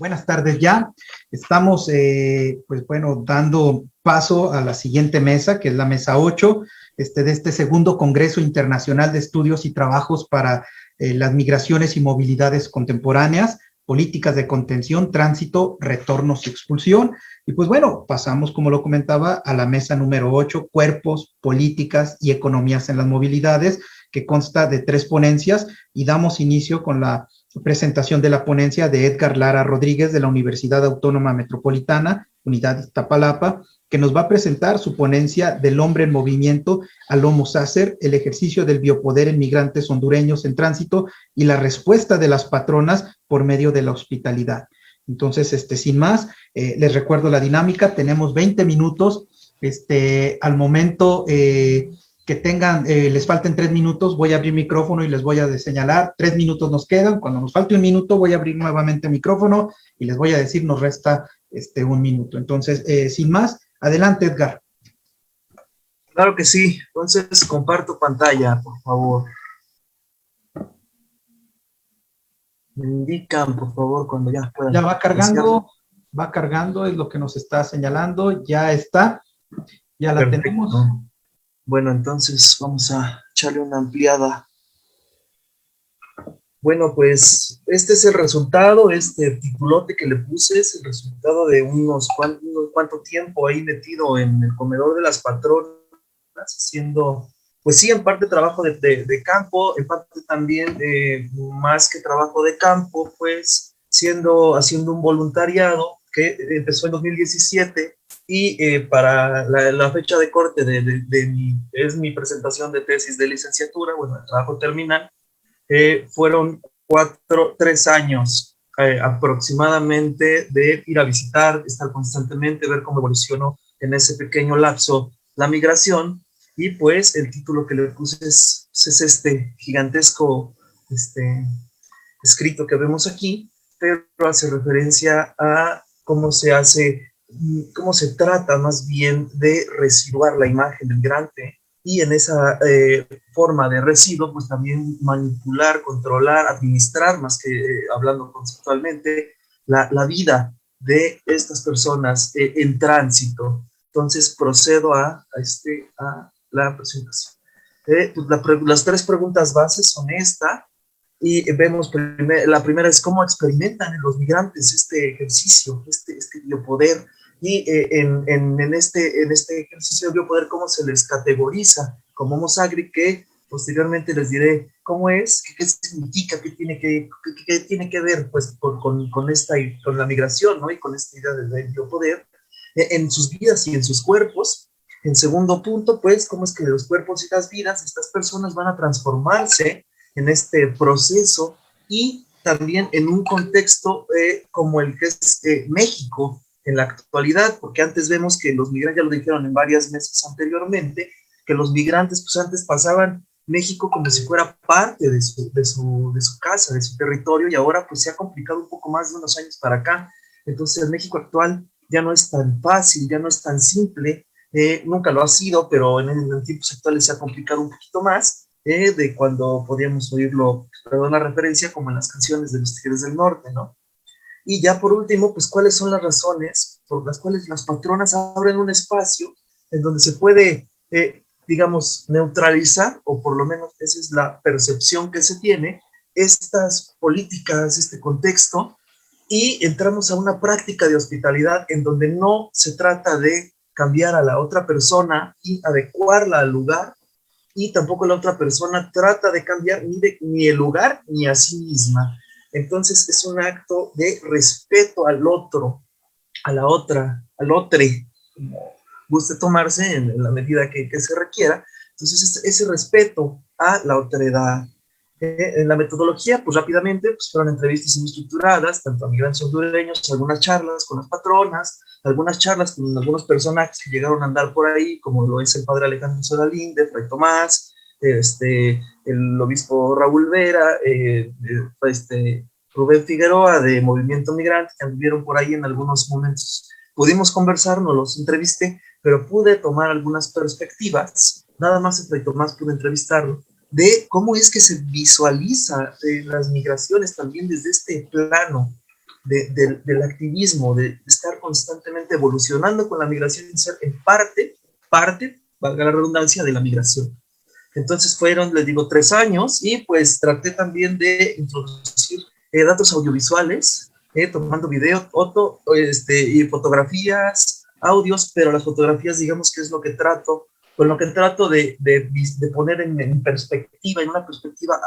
Buenas tardes ya. Estamos, dando paso a la siguiente mesa, que es la mesa 8, de este segundo Congreso Internacional de Estudios y Trabajos para las Migraciones y Movilidades Contemporáneas, Políticas de Contención, Tránsito, Retornos y Expulsión. Y pues bueno, pasamos, como lo comentaba, a la mesa número 8, Cuerpos, Políticas y Economías en las Movilidades, que consta de 3 ponencias, y damos inicio con la presentación de la ponencia de Edgar Lara Rodríguez de la Universidad Autónoma Metropolitana, Unidad Iztapalapa, que nos va a presentar su ponencia del hombre en movimiento al Homo Sacer, el ejercicio del biopoder en migrantes hondureños en tránsito y la respuesta de las patronas por medio de la hospitalidad. Entonces, sin más, les recuerdo la dinámica. Tenemos 20 minutos. Al momento que tengan, les falten 3 minutos, voy a abrir micrófono y les voy a señalar, 3 minutos nos quedan. Cuando nos falte un minuto, voy a abrir nuevamente el micrófono y les voy a decir, nos resta 1 minuto. Entonces, sin más, adelante, Edgar. Claro que sí. Entonces, comparto pantalla, por favor. Me indican, por favor, cuando ya puedan. Ya va cargando, es lo que nos está señalando. Ya está, ya la Perfecto. tenemos. Bueno, entonces vamos a echarle una ampliada. Bueno, pues este es el resultado, este titulote que le puse es el resultado de unos cuánto tiempo ahí metido en el comedor de las patronas, haciendo, pues sí, en parte trabajo de campo, en parte también más que trabajo de campo, pues haciendo un voluntariado que empezó en 2017 y para la fecha de corte es mi presentación de tesis de licenciatura, bueno, el trabajo terminal. Fueron 3 años aproximadamente de ir a visitar, estar constantemente, ver cómo evolucionó en ese pequeño lapso la migración, y pues el título que le puse es este gigantesco escrito que vemos aquí, pero hace referencia a cómo se trata más bien de residuar la imagen del migrante, y en esa forma de residuo, pues también manipular, controlar, administrar, más que hablando conceptualmente, la vida de estas personas en tránsito. Entonces procedo a la presentación. Las 3 preguntas bases son esta, y vemos, la primera es cómo experimentan los migrantes este ejercicio, este biopoder, y en este ejercicio de biopoder, cómo se les categoriza como Homo Sagri, que posteriormente les diré cómo es, qué significa, qué tiene que ver pues, con la migración, ¿no? Y con esta idea del biopoder en sus vidas y en sus cuerpos. En segundo punto, pues, cómo es que los cuerpos y las vidas de estas personas van a transformarse en este proceso, y también en un contexto como el que es México en la actualidad, porque antes vemos que los migrantes, ya lo dijeron en varias mesas anteriormente, que los migrantes pues antes pasaban México como si fuera parte de su casa, de su territorio, y ahora pues se ha complicado un poco más de unos años para acá. Entonces el México actual ya no es tan fácil, ya no es tan simple, nunca lo ha sido, pero en tiempos actuales se ha complicado un poquito más, de cuando podíamos oírlo, perdón la referencia, como en las canciones de los Tigres del Norte, ¿no? Y ya por último, pues cuáles son las razones por las cuales las patronas abren un espacio en donde se puede, digamos, neutralizar, o por lo menos esa es la percepción que se tiene, estas políticas, este contexto, y entramos a una práctica de hospitalidad en donde no se trata de cambiar a la otra persona y adecuarla al lugar, y tampoco la otra persona trata de cambiar ni el lugar ni a sí misma. Entonces es un acto de respeto al otro, a la otra, al otro, como guste tomarse en la medida que se requiera. Entonces ese respeto a la otredad. En la metodología, pues rápidamente, pues fueron entrevistas estructuradas, tanto a migrantes hondureños, algunas charlas con las patronas, algunas charlas con algunos personajes que llegaron a andar por ahí, como lo es el padre Alejandro Solalinde, Fray Tomás, el obispo Raúl Vera, Rubén Figueroa de Movimiento Migrante, que anduvieron por ahí en algunos momentos. Pudimos conversar, no los entrevisté, pero pude tomar algunas perspectivas. Nada más a Fray Tomás pude entrevistarlo, de cómo es que se visualiza las migraciones también desde este plano del activismo, de estar constantemente evolucionando con la migración y ser en parte, valga la redundancia, de la migración. Entonces fueron, les digo, 3 años y pues traté también de introducir datos audiovisuales, tomando video, y fotografías, audios, pero las fotografías, digamos que es lo que trato, con lo que trato de poner en perspectiva, en una perspectiva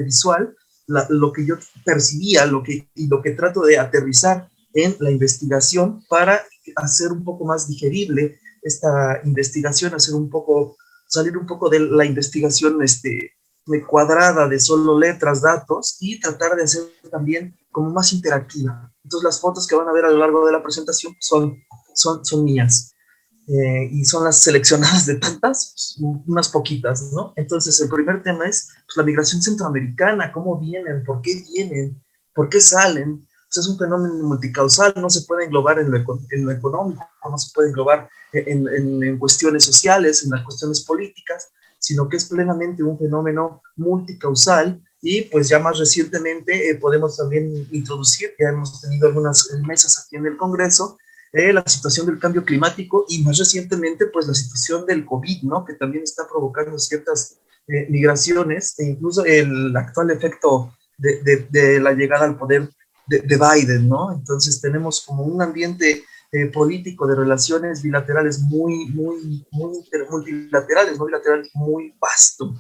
visual, lo que yo percibía, y lo que trato de aterrizar en la investigación para hacer un poco más digerible esta investigación, salir un poco de la investigación cuadrada de solo letras, datos, y tratar de hacer también como más interactiva. Entonces las fotos que van a ver a lo largo de la presentación son mías. Y son las seleccionadas de tantas, pues, unas poquitas, ¿no? Entonces, el primer tema es pues, la migración centroamericana, cómo vienen, por qué salen. Pues es un fenómeno multicausal, no se puede englobar en lo económico, no se puede englobar en cuestiones sociales, en las cuestiones políticas, sino que es plenamente un fenómeno multicausal. Y pues ya más recientemente podemos también introducir, ya hemos tenido algunas mesas aquí en el Congreso, la situación del cambio climático y más recientemente pues la situación del COVID, ¿no? Que también está provocando ciertas migraciones e incluso el actual efecto de la llegada al poder de Biden, ¿no? Entonces tenemos como un ambiente político de relaciones bilaterales muy multilaterales, no bilaterales, muy vasto.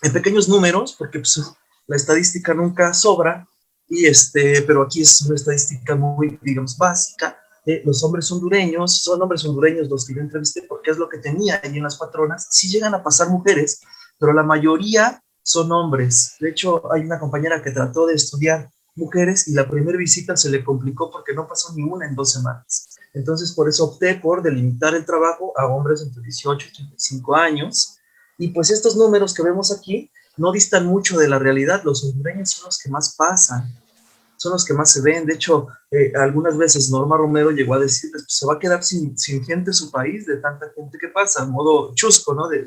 En pequeños números, porque pues, la estadística nunca sobra, pero aquí es una estadística muy, digamos, básica. Los hombres hondureños, son hombres hondureños los que yo entrevisté, porque es lo que tenía allí en las patronas. Sí llegan a pasar mujeres, pero la mayoría son hombres. De hecho, hay una compañera que trató de estudiar mujeres y la primera visita se le complicó porque no pasó ni una en 2 semanas. Entonces, por eso opté por delimitar el trabajo a hombres entre 18 y 35 años. Y pues estos números que vemos aquí no distan mucho de la realidad. Los hondureños son los que más pasan, son los que más se ven. De hecho, algunas veces Norma Romero llegó a decirles, pues se va a quedar sin gente su país, de tanta gente que pasa, modo chusco, ¿no? De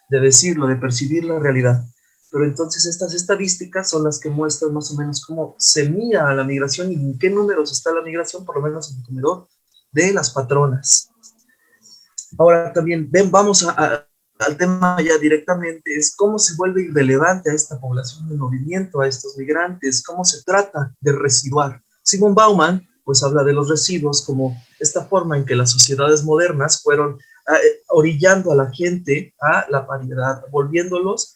decirlo, de percibir la realidad. Pero entonces estas estadísticas son las que muestran más o menos cómo se mira a la migración y en qué números está la migración, por lo menos en el comedor de las patronas. Ahora también, vamos al tema ya directamente, es cómo se vuelve irrelevante a esta población de movimiento, a estos migrantes, cómo se trata de residuar. Simon Bauman, pues habla de los residuos como esta forma en que las sociedades modernas fueron orillando a la gente a la paridad, volviéndolos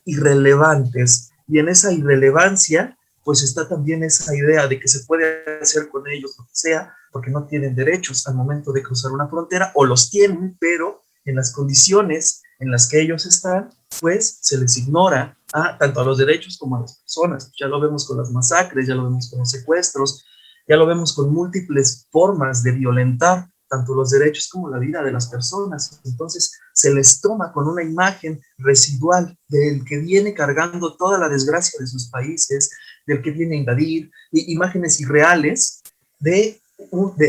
irrelevantes. Y en esa irrelevancia, pues está también esa idea de que se puede hacer con ellos lo que sea, porque no tienen derechos al momento de cruzar una frontera, o los tienen, pero en las condiciones en las que ellos están, pues se les ignora tanto a los derechos como a las personas. Ya lo vemos con las masacres, ya lo vemos con los secuestros, ya lo vemos con múltiples formas de violentar tanto los derechos como la vida de las personas. Entonces se les toma con una imagen residual del que viene cargando toda la desgracia de sus países, del que viene a invadir, imágenes irreales de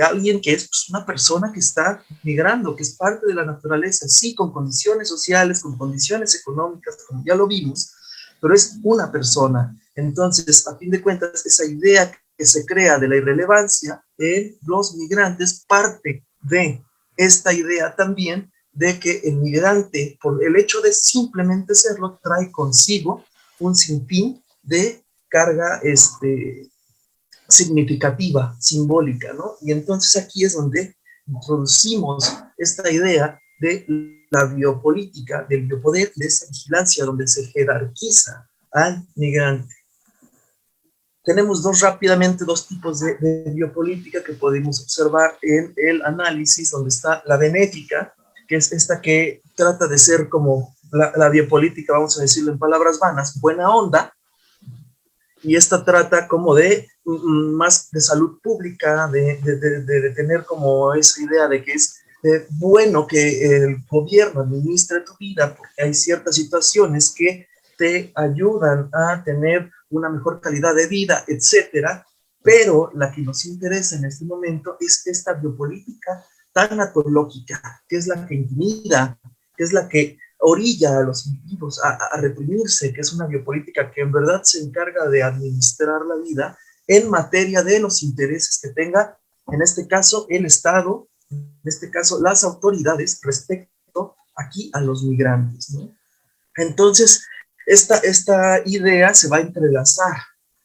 alguien que es pues, una persona que está migrando, que es parte de la naturaleza, sí, con condiciones sociales, con condiciones económicas, como ya lo vimos, pero es una persona. Entonces, a fin de cuentas, esa idea que se crea de la irrelevancia en los migrantes parte de esta idea también de que el migrante, por el hecho de simplemente serlo, trae consigo un sinfín de carga significativa, simbólica, ¿no? Y entonces aquí es donde introducimos esta idea de la biopolítica, del biopoder, de esa vigilancia donde se jerarquiza al migrante. Tenemos rápidamente dos tipos de biopolítica que podemos observar en el análisis, donde está la benéfica, que es esta que trata de ser como la biopolítica, vamos a decirlo en palabras vanas, buena onda, y esta trata como de más de salud pública, de tener como esa idea de que es bueno que el gobierno administre tu vida, porque hay ciertas situaciones que te ayudan a tener una mejor calidad de vida, etcétera, pero la que nos interesa en este momento es esta biopolítica tanatológica, que es la que intimida, que es la que orilla a los individuos a reprimirse, que es una biopolítica que en verdad se encarga de administrar la vida en materia de los intereses que tenga, en este caso, el Estado, en este caso, las autoridades respecto aquí a los migrantes, ¿no? Entonces, esta idea se va a entrelazar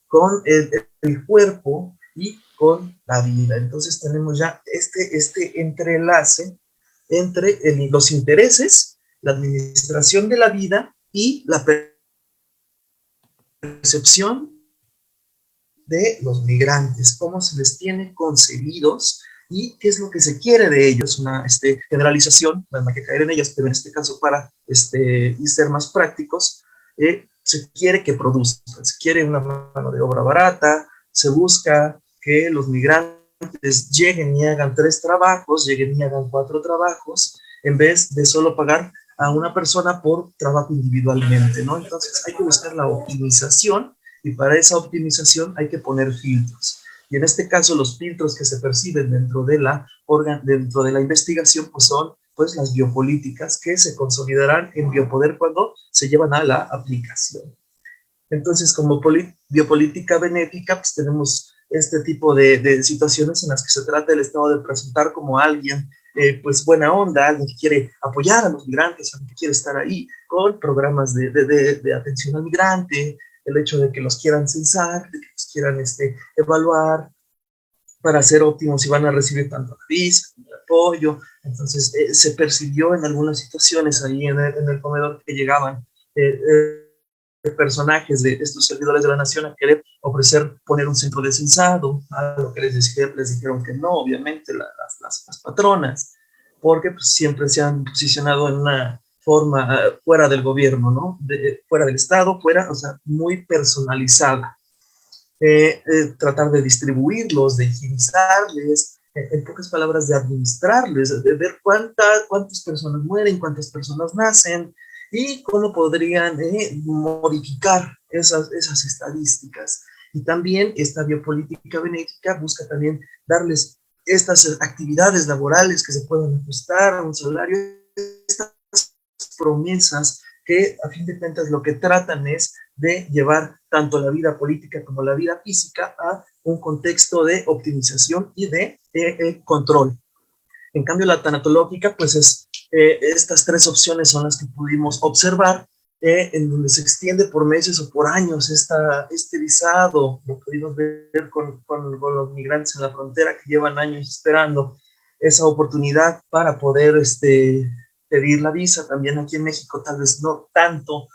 con el cuerpo y con la vida. Entonces tenemos ya este entrelace entre los intereses, la administración de la vida y la percepción de los migrantes, cómo se les tiene concebidos y qué es lo que se quiere de ellos. Una generalización, no hay que caer en ellas, pero en este caso para y ser más prácticos, se quiere que produzcan, se quiere una mano de obra barata, se busca que los migrantes lleguen y hagan 3 trabajos, lleguen y hagan 4 trabajos, en vez de solo pagar a una persona por trabajo individualmente, ¿no? Entonces hay que buscar la optimización y para esa optimización hay que poner filtros. Y en este caso los filtros que se perciben dentro de la investigación pues son pues las biopolíticas que se consolidarán en biopoder cuando se llevan a la aplicación. Entonces, como biopolítica benéfica, pues tenemos este tipo de situaciones en las que se trata el Estado de presentar como alguien, pues buena onda, alguien que quiere apoyar a los migrantes, alguien que quiere estar ahí con programas de atención al migrante, el hecho de que los quieran censar, de que los quieran evaluar para ser óptimos y van a recibir tanto la visa como el apoyo. Entonces, se percibió en algunas situaciones ahí en el comedor que llegaban personajes de estos servidores de la nación a querer ofrecer poner un centro de censado, a lo que les dijeron que no, obviamente las patronas, porque pues, siempre se han posicionado en una forma fuera del gobierno, ¿no? Fuera del Estado, fuera, o sea, muy personalizada. Tratar de distribuirlos, de higienizarles, en pocas palabras, de administrarles, de ver cuántas personas mueren, cuántas personas nacen, y cómo podrían modificar esas estadísticas. Y también esta biopolítica benéfica busca también darles estas actividades laborales que se puedan ajustar a un salario, estas promesas que a fin de cuentas lo que tratan es de llevar tanto la vida política como la vida física a un contexto de optimización y de control. En cambio, la tanatológica, pues estas 3 opciones son las que pudimos observar, en donde se extiende por meses o por años este visado. Lo pudimos ver con los migrantes en la frontera que llevan años esperando esa oportunidad para poder pedir la visa. También aquí en México tal vez no tanto,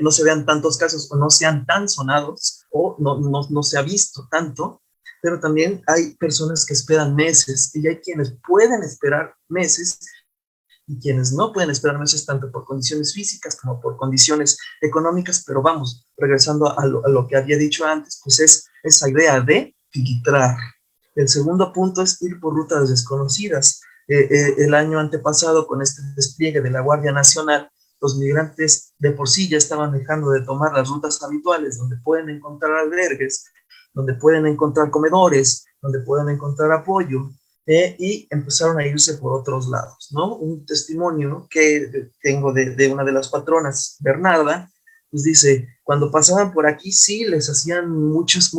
no se vean tantos casos o no sean tan sonados o no se ha visto tanto, pero también hay personas que esperan meses y hay quienes pueden esperar meses y quienes no pueden esperar meses tanto por condiciones físicas como por condiciones económicas. Pero vamos, regresando a lo que había dicho antes, pues es esa idea de filtrar. El segundo punto es ir por rutas desconocidas. El año antepasado, con este despliegue de la Guardia Nacional, los migrantes de por sí ya estaban dejando de tomar las rutas habituales donde pueden encontrar albergues, donde pueden encontrar comedores, donde pueden encontrar apoyo, y empezaron a irse por otros lados, ¿no? Un testimonio que tengo de una de las patronas, Bernarda, pues dice, cuando pasaban por aquí sí les hacían muchas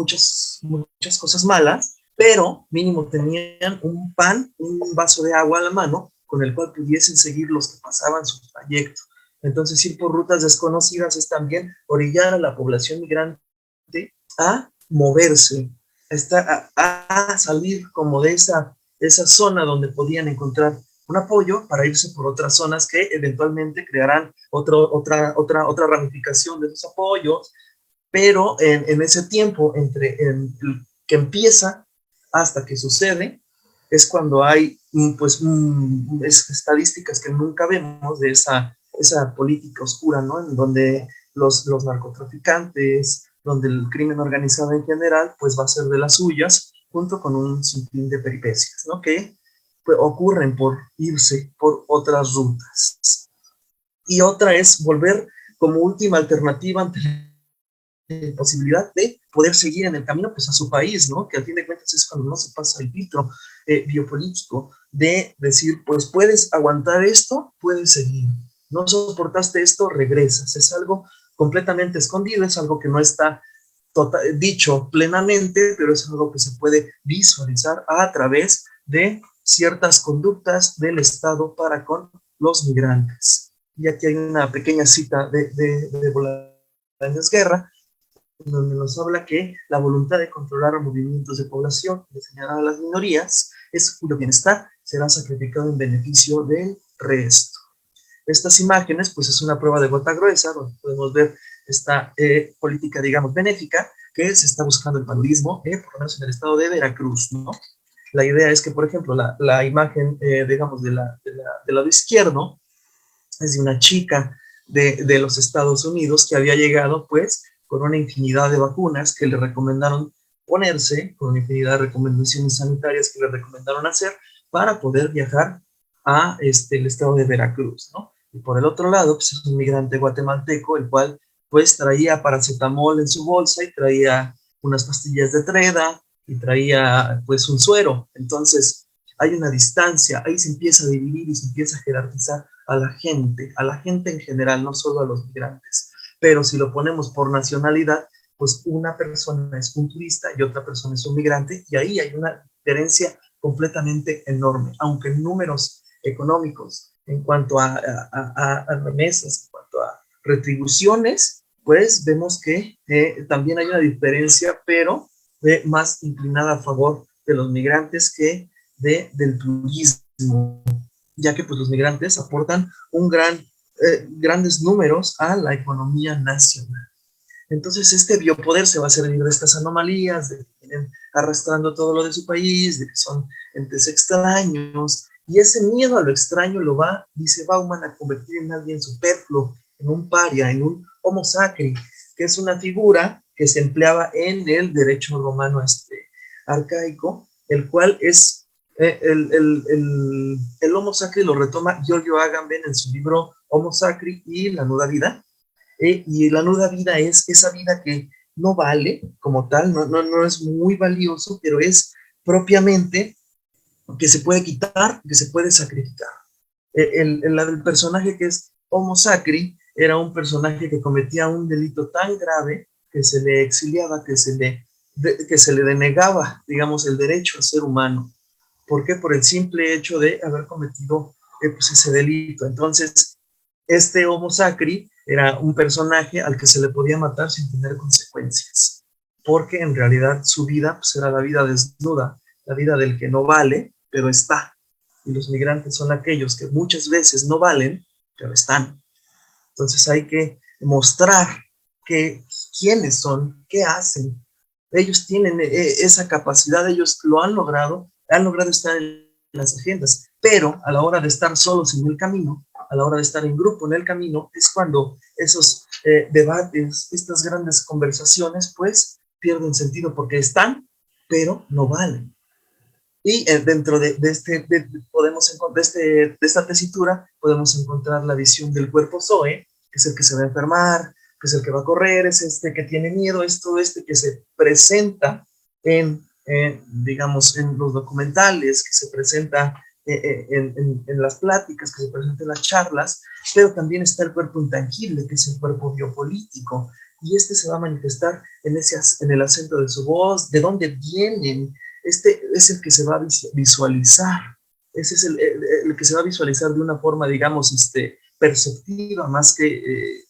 cosas malas, pero mínimo tenían un pan, un vaso de agua a la mano con el cual pudiesen seguir los que pasaban su trayecto. Entonces ir por rutas desconocidas es también orillar a la población migrante a moverse, a salir como de esa zona donde podían encontrar un apoyo para irse por otras zonas que eventualmente crearán otra ramificación de esos apoyos, pero en ese tiempo que empieza hasta que sucede, es cuando hay pues estadísticas que nunca vemos de esa política oscura, ¿no? En donde los narcotraficantes, donde el crimen organizado en general, pues va a ser de las suyas, junto con un sinfín de peripecias, ¿no? Que pues, ocurren por irse por otras rutas. Y otra es volver como última alternativa ante la posibilidad de poder seguir en el camino pues a su país, ¿no? Que al fin de cuentas es cuando no se pasa el filtro biopolítico de decir, pues puedes aguantar esto, puedes seguir. No soportaste esto, regresas. Es algo completamente escondido, es algo que no está dicho plenamente, pero es algo que se puede visualizar a través de ciertas conductas del Estado para con los migrantes. Y aquí hay una pequeña cita de Bolaños Guerra, donde nos habla que la voluntad de controlar los movimientos de población, de señalar a las minorías, es cuyo bienestar será sacrificado en beneficio del resto. Estas imágenes, pues es una prueba de gota gruesa, donde podemos ver esta política, digamos, benéfica, que se está buscando el paludismo, por lo menos en el estado de Veracruz, ¿no? La idea es que, por ejemplo, la imagen, digamos, del lado izquierdo, es de una chica de los Estados Unidos que había llegado, pues, con una infinidad de vacunas que le recomendaron ponerse, con una infinidad de recomendaciones sanitarias que le recomendaron hacer para poder viajar a el estado de Veracruz, ¿no? Y por el otro lado, pues es un migrante guatemalteco, el cual pues traía paracetamol en su bolsa y traía unas pastillas de treda y traía pues un suero. Entonces hay una distancia, ahí se empieza a dividir y se empieza a jerarquizar a la gente en general, no solo a los migrantes. Pero si lo ponemos por nacionalidad, pues una persona es un turista y otra persona es un migrante, y ahí hay una diferencia completamente enorme, aunque en números económicos, en cuanto a remesas, en cuanto a retribuciones, pues vemos que también hay una diferencia, pero más inclinada a favor de los migrantes que del turismo, ya que pues los migrantes aportan grandes números a la economía nacional. Entonces este biopoder se va a servir de estas anomalías, de que vienen arrastrando todo lo de su país, de que son entes extraños, y ese miedo a lo extraño lo va, dice Bauman, a convertir en alguien superfluo, en un paria, en un homo sacri, que es una figura que se empleaba en el derecho romano arcaico, el cual es el homo sacri lo retoma Giorgio Agamben en su libro Homo Sacri y la nuda vida. Y la nuda vida es esa vida que no vale como tal, no es muy valioso, pero es propiamente que se puede quitar, que se puede sacrificar. El personaje que es Homo Sacri era un personaje que cometía un delito tan grave que se le exiliaba, que se le denegaba, digamos, el derecho a ser humano. ¿Por qué? Por el simple hecho de haber cometido pues ese delito. Entonces, este Homo Sacri era un personaje al que se le podía matar sin tener consecuencias, porque en realidad su vida pues, era la vida desnuda, la vida del que no vale, pero está. Y los migrantes son aquellos que muchas veces no valen, pero están. Entonces hay que mostrar quiénes son, qué hacen. Ellos tienen esa capacidad, ellos lo han logrado estar en las agendas, pero a la hora de estar solos en el camino, a la hora de estar en grupo en el camino, es cuando esos debates, estas grandes conversaciones, pues pierden sentido porque están, pero no valen. Y dentro podemos encontrar de esta tesitura, podemos encontrar la visión del cuerpo Zoe, que es el que se va a enfermar, que es el que va a correr, es este que tiene miedo, es todo este que se presenta digamos, en los documentales, que se presenta en las pláticas, que se presenta en las charlas, pero también está el cuerpo intangible, que es el cuerpo biopolítico, y este se va a manifestar en el acento de su voz, de dónde vienen. Este es el que se va a visualizar, ese es el que se va a visualizar de una forma, digamos, perceptiva más que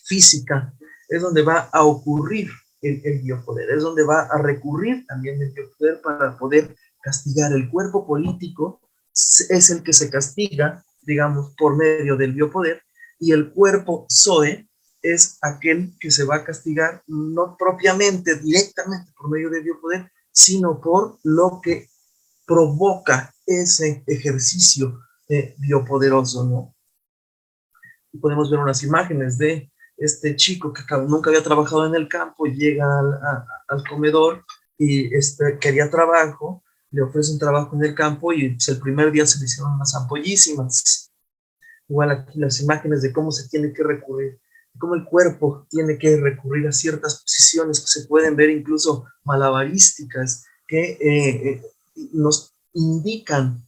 física, es donde va a ocurrir el biopoder, es donde va a recurrir también el biopoder para poder castigar. El cuerpo político es el que se castiga, digamos, por medio del biopoder, y el cuerpo Zoe es aquel que se va a castigar no propiamente, directamente por medio del biopoder, sino por lo que provoca ese ejercicio biopoderoso, ¿no? Y podemos ver unas imágenes de este chico que nunca había trabajado en el campo, llega al comedor y quería trabajo, le ofrecen trabajo en el campo y pues, el primer día se le hicieron unas ampollísimas. Igual aquí las imágenes de cómo se tiene que recurrir, cómo el cuerpo tiene que recurrir a ciertas posiciones que se pueden ver incluso malabarísticas, que nos indican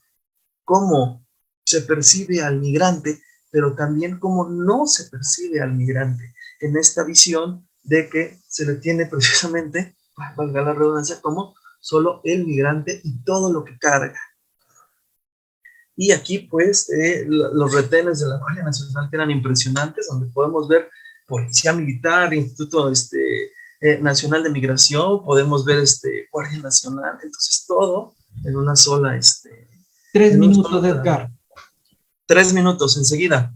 cómo se percibe al migrante, pero también cómo no se percibe al migrante. En esta visión de que se le tiene precisamente, valga la redundancia, como solo el migrante y todo lo que carga. Y aquí, pues, los retenes de la Guardia Nacional que eran impresionantes, donde podemos ver Policía Militar, Instituto Nacional de Migración, podemos ver Guardia Nacional, entonces todo en una sola, 3 minutos, Edgar. 3 minutos enseguida.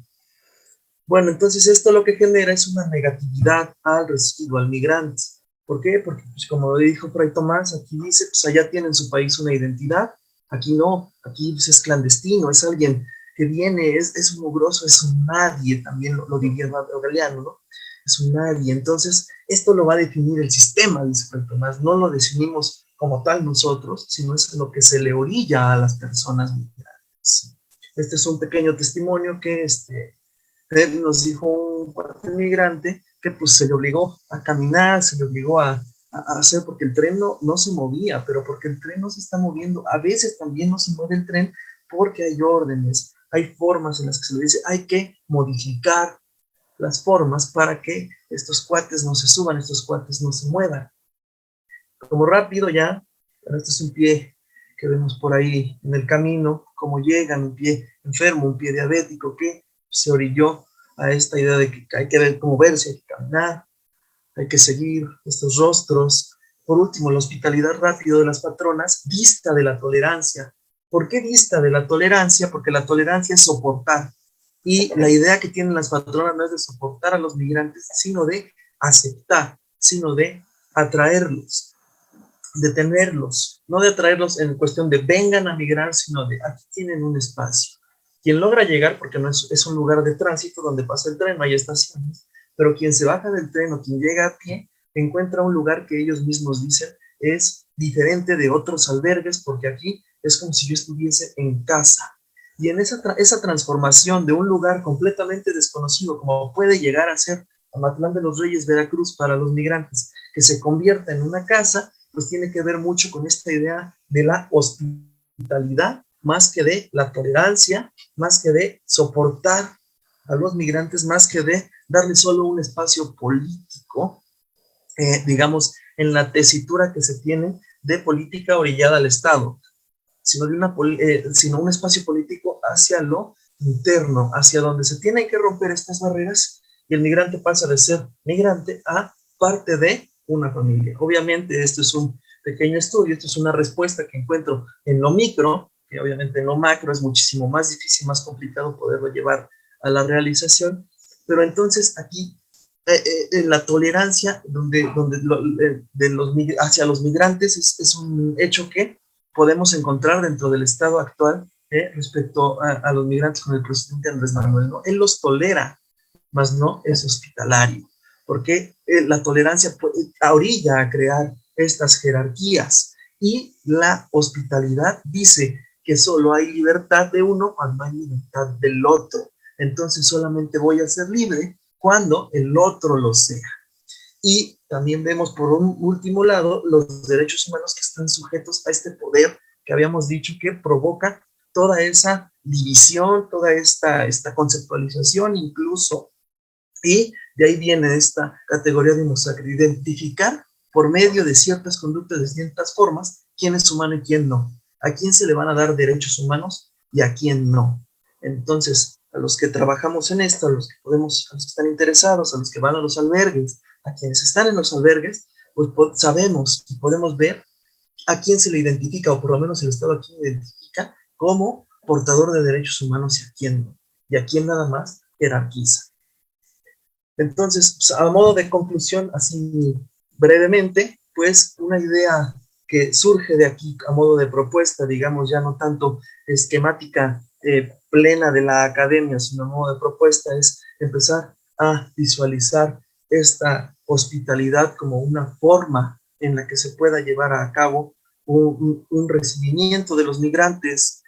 Bueno, entonces esto lo que genera es una negatividad al residuo, al migrante. ¿Por qué? Porque, pues, como dijo Fray Tomás, aquí dice, pues allá tiene en su país una identidad, aquí no, aquí pues, es clandestino, es alguien que viene, es un mugroso, es un nadie, también lo diría Galeano, ¿no? Es un nadie. Entonces, esto lo va a definir el sistema, dice Fray Tomás, no lo definimos como tal nosotros, sino es lo que se le orilla a las personas migrantes. Este es un pequeño testimonio que nos dijo un migrante que pues se le obligó a caminar, se le obligó a hacer, porque el tren no se movía, pero porque el tren no se está moviendo. A veces también no se mueve el tren porque hay órdenes, hay formas en las que se le dice, hay que modificar las formas para que estos cuates no se suban, estos cuates no se muevan. Como rápido ya, este es un pie que vemos por ahí en el camino, como llegan, un pie enfermo, un pie diabético que se orilló a esta idea de que hay que ver cómo verse, hay que caminar, hay que seguir estos rostros. Por último, la hospitalidad rápida de las patronas dista de la tolerancia. ¿Por qué dista de la tolerancia? Porque la tolerancia es soportar. Y la idea que tienen las patronas no es de soportar a los migrantes, sino de aceptar, sino de atraerlos, de tenerlos, no de atraerlos en cuestión de vengan a migrar, sino de aquí tienen un espacio. Quien logra llegar, porque no es un lugar de tránsito donde pasa el tren, no hay estaciones, pero quien se baja del tren o quien llega a pie, encuentra un lugar que ellos mismos dicen es diferente de otros albergues, porque aquí es como si yo estuviese en casa. Y en esa transformación de un lugar completamente desconocido, como puede llegar a ser Amatlán de los Reyes, Veracruz, para los migrantes, que se convierta en una casa, pues tiene que ver mucho con esta idea de la hospitalidad, más que de la tolerancia, más que de soportar a los migrantes, más que de darle solo un espacio político, digamos, en la tesitura que se tiene de política orillada al Estado, sino, sino un espacio político hacia lo interno, hacia donde se tienen que romper estas barreras y el migrante pasa de ser migrante a parte de una familia. Obviamente esto es un pequeño estudio, esto es una respuesta que encuentro en lo micro, que obviamente en lo macro es muchísimo más difícil, más complicado poderlo llevar a la realización, pero entonces aquí la tolerancia hacia los migrantes es un hecho que podemos encontrar dentro del estado actual respecto a los migrantes con el presidente Andrés Manuel, ¿no? Él los tolera, mas no es hospitalario, porque la tolerancia orilla a crear estas jerarquías y la hospitalidad dice que solo hay libertad de uno cuando hay libertad del otro. Entonces solamente voy a ser libre cuando el otro lo sea. Y también vemos por un último lado los derechos humanos que están sujetos a este poder que habíamos dicho que provoca toda esa división, toda esta conceptualización incluso, y de ahí viene esta categoría de identificar por medio de ciertas conductas, de ciertas formas, quién es humano y quién no, a quién se le van a dar derechos humanos y a quién no. Entonces, a los que trabajamos en esto, a los que están interesados, a los que van a los albergues, a quienes están en los albergues, pues sabemos y podemos ver a quién se le identifica, o por lo menos el Estado a quién identifica como portador de derechos humanos y a quién no, y a quién nada más jerarquiza. Entonces, pues, a modo de conclusión, así brevemente, pues una idea que surge de aquí a modo de propuesta, digamos, ya no tanto esquemática plena de la academia, sino a modo de propuesta, es empezar a visualizar esta hospitalidad como una forma en la que se pueda llevar a cabo un recibimiento de los migrantes,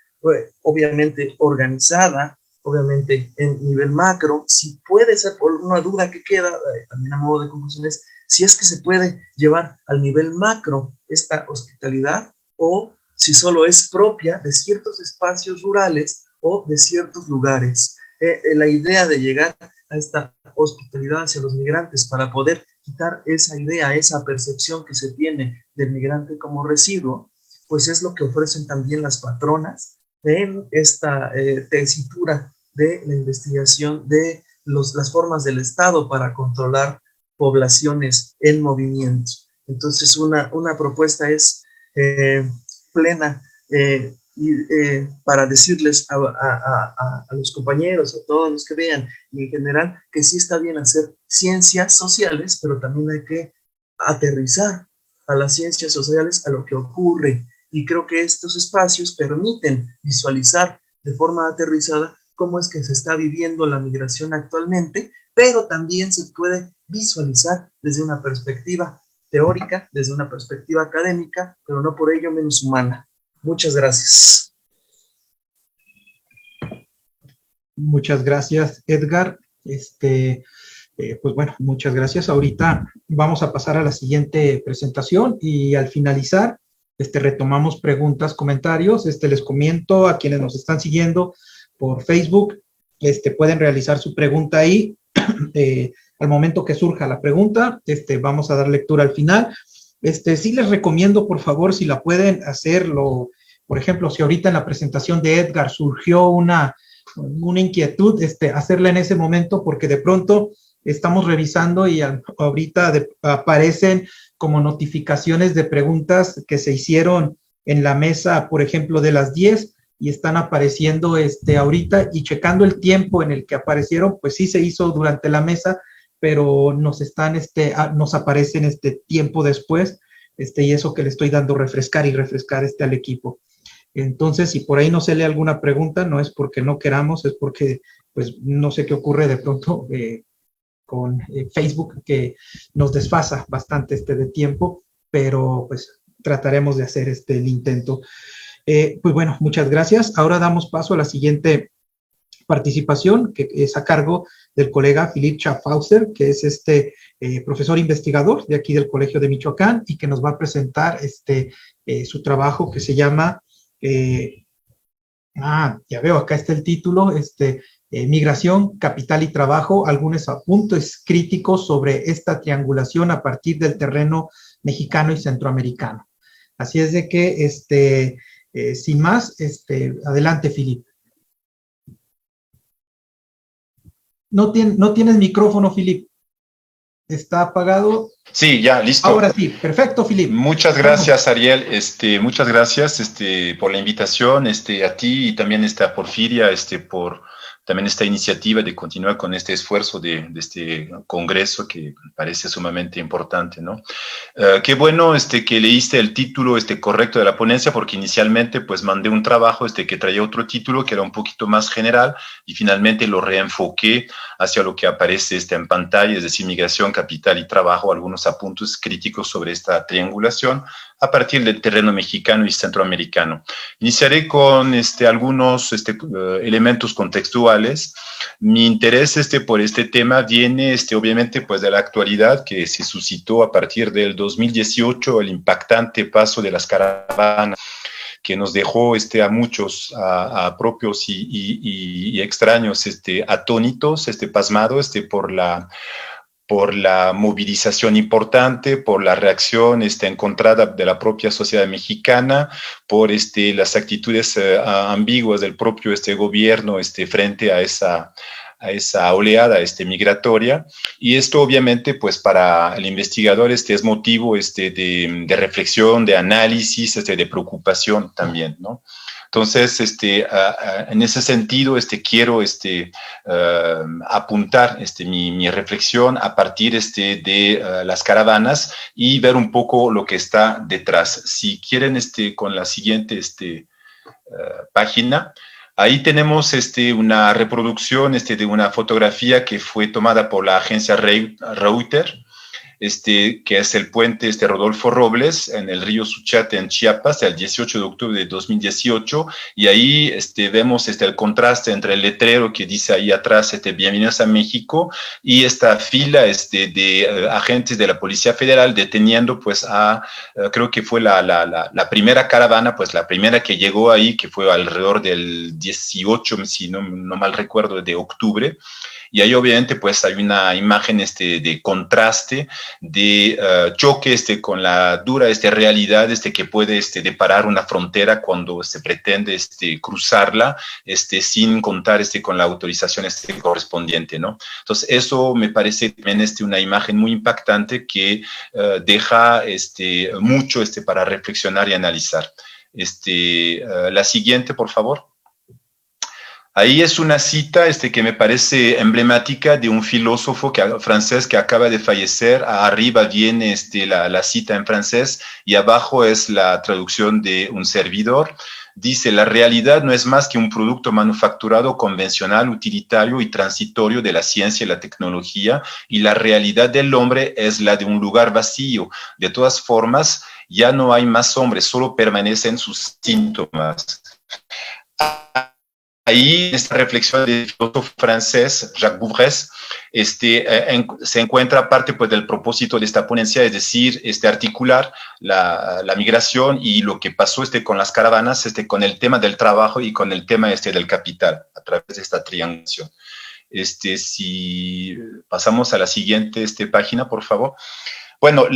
obviamente organizada, obviamente en nivel macro. Si puede ser, por una duda que queda, también a modo de conclusiones, si es que se puede llevar al nivel macro esta hospitalidad, o si solo es propia de ciertos espacios rurales o de ciertos lugares. La idea de llegar a esta hospitalidad hacia los migrantes para poder quitar esa idea, esa percepción que se tiene del migrante como residuo, pues es lo que ofrecen también las patronas en esta tesitura de la investigación de las formas del Estado para controlar poblaciones en movimiento. Entonces, una propuesta es plena para decirles a los compañeros, a todos los que vean, y en general, que sí está bien hacer ciencias sociales, pero también hay que aterrizar a las ciencias sociales a lo que ocurre. Y creo que estos espacios permiten visualizar de forma aterrizada cómo es que se está viviendo la migración actualmente, pero también se puede visualizar desde una perspectiva teórica, desde una perspectiva académica, pero no por ello menos humana. Muchas gracias. Muchas gracias, Edgar. Pues bueno, muchas gracias. Ahorita vamos a pasar a la siguiente presentación y al finalizar, retomamos preguntas, comentarios. Les comento a quienes nos están siguiendo por Facebook, pueden realizar su pregunta ahí. Al momento que surja la pregunta, vamos a dar lectura al final. Sí les recomiendo, por favor, si la pueden hacerlo. Por ejemplo, si ahorita en la presentación de Edgar surgió una inquietud, hacerla en ese momento, porque de pronto estamos revisando y ahorita aparecen como notificaciones de preguntas que se hicieron en la mesa, por ejemplo, de las 10 y están apareciendo ahorita y checando el tiempo en el que aparecieron, pues sí se hizo durante la mesa, pero nos aparecen tiempo después, y eso que le estoy dando refrescar al equipo. Entonces, si por ahí no se lee alguna pregunta, no es porque no queramos, es porque, pues, no sé qué ocurre de pronto con Facebook, que nos desfasa bastante de tiempo, pero pues trataremos de hacer el intento. Pues bueno, muchas gracias. Ahora damos paso a la siguiente participación, que es a cargo del colega Philippe Schaffhauser, que es profesor investigador de aquí del Colegio de Michoacán y que nos va a presentar su trabajo que se llama, ya veo, acá está el título, Migración, Capital y Trabajo, algunos apuntes críticos sobre esta triangulación a partir del terreno mexicano y centroamericano. Así es de que, sin más, adelante, Philippe. No tienes micrófono, Philippe. ¿Está apagado? Sí, ya, listo. Ahora sí, perfecto, Philippe. Muchas gracias, Ariel. Muchas gracias por la invitación, a ti y también a Porfiria, por también esta iniciativa de continuar con este esfuerzo de este congreso que parece sumamente importante, ¿no? Qué bueno que leíste el título correcto de la ponencia, porque inicialmente pues mandé un trabajo que traía otro título que era un poquito más general y finalmente lo reenfoqué hacia lo que aparece en pantalla, es decir, migración, capital y trabajo, algunos apuntes críticos sobre esta triangulación a partir del terreno mexicano y centroamericano. Iniciaré con algunos elementos contextuales. Mi interés por este tema viene obviamente pues de la actualidad que se suscitó a partir del 2018, el impactante paso de las caravanas que nos dejó a muchos, a propios y extraños, atónitos, pasmados, por la movilización importante, por la reacción encontrada de la propia sociedad mexicana, por las actitudes ambiguas del propio gobierno frente a esa oleada migratoria. Y esto obviamente pues para el investigador es motivo de reflexión, de análisis, de preocupación también, ¿no? Entonces, en ese sentido, quiero apuntar mi reflexión a partir de las caravanas y ver un poco lo que está detrás. Si quieren, con la siguiente página, ahí tenemos una reproducción de una fotografía que fue tomada por la agencia Reuters, que es el puente Rodolfo Robles en el río Suchiate en Chiapas el 18 de octubre de 2018, y ahí vemos el contraste entre el letrero que dice ahí atrás bienvenidos a México y esta fila de agentes de la Policía Federal deteniendo pues creo que fue la primera caravana, pues la primera que llegó ahí, que fue alrededor del 18, si no mal recuerdo, de octubre. y ahí obviamente pues hay una imagen de contraste, de choque con la dura realidad que puede deparar una frontera cuando se pretende cruzarla sin contar con la autorización correspondiente, ¿no? Entonces eso me parece también una imagen muy impactante que deja mucho para reflexionar y analizar. La siguiente, por favor. Ahí es una cita que me parece emblemática de un filósofo francés que acaba de fallecer. Arriba viene la cita en francés y abajo es la traducción de un servidor. Dice, la realidad no es más que un producto manufacturado, convencional, utilitario y transitorio de la ciencia y la tecnología, y la realidad del hombre es la de un lugar vacío. De todas formas, ya no hay más hombres, solo permanecen sus síntomas. Ahí, en esta reflexión del filósofo francés, Jacques Bouvresse, se encuentra parte pues, del propósito de esta ponencia, es decir, articular la migración y lo que pasó con las caravanas, con el tema del trabajo y con el tema del capital, a través de esta triangulación. Si pasamos a la siguiente página, por favor. Bueno,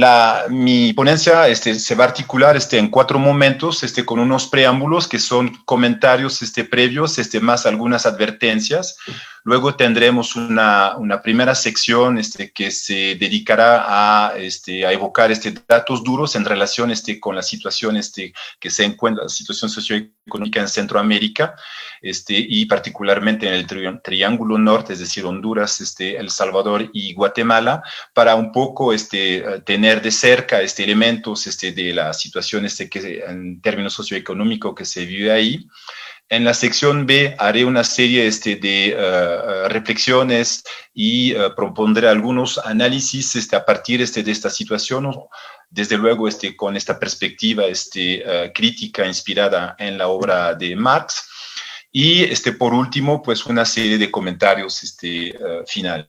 mi ponencia se va a articular en 4 momentos, con unos preámbulos que son comentarios previos, más algunas advertencias. Luego tendremos una primera sección que se dedicará a evocar datos duros en relación con la situación que se encuentra, la situación socioeconómica en Centroamérica, y particularmente en el Triángulo Norte, es decir, Honduras, El Salvador y Guatemala, para un poco tener de cerca elementos de la situación que en términos socioeconómicos que se vive ahí. En la sección B haré una serie de reflexiones y propondré algunos análisis a partir de esta situación, desde luego con esta perspectiva crítica inspirada en la obra de Marx. Y por último, pues una serie de comentarios finales.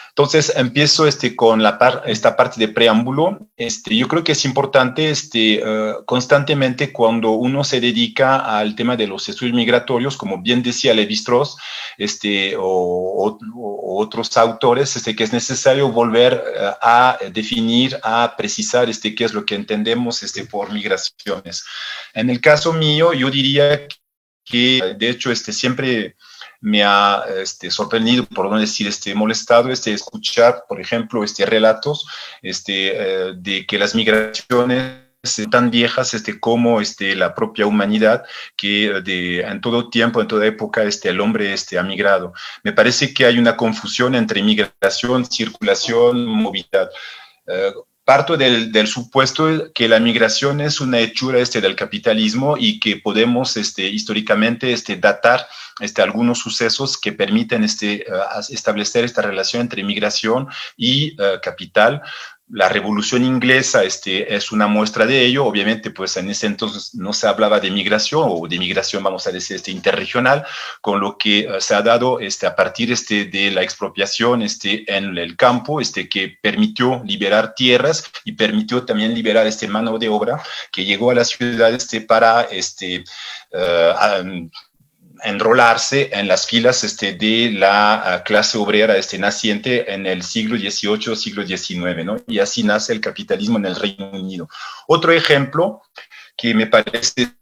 Entonces, empiezo con esta parte de preámbulo. Yo creo que es importante constantemente cuando uno se dedica al tema de los estudios migratorios, como bien decía Lévi-Strauss, o otros autores, que es necesario volver a definir, a precisar qué es lo que entendemos por migraciones. En el caso mío, yo diría que de hecho siempre me ha sorprendido, por no decir molestado, escuchar, por ejemplo, relatos de que las migraciones tan viejas como la propia humanidad, que en todo tiempo, en toda época, el hombre ha migrado. Me parece que hay una confusión entre migración, circulación, movilidad. Parto del supuesto que la migración es una hechura del capitalismo y que podemos históricamente datar algunos sucesos que permiten establecer esta relación entre migración y capital. La Revolución Inglesa es una muestra de ello. Obviamente, pues en ese entonces no se hablaba de migración o de migración, vamos a decir, interregional, con lo que se ha dado a partir de la expropiación en el campo, que permitió liberar tierras y permitió también liberar mano de obra que llegó a las ciudades para enrolarse en las filas de la clase obrera naciente en el siglo XVIII, siglo XIX, ¿no? Y así nace el capitalismo en el Reino Unido. Otro ejemplo que me parece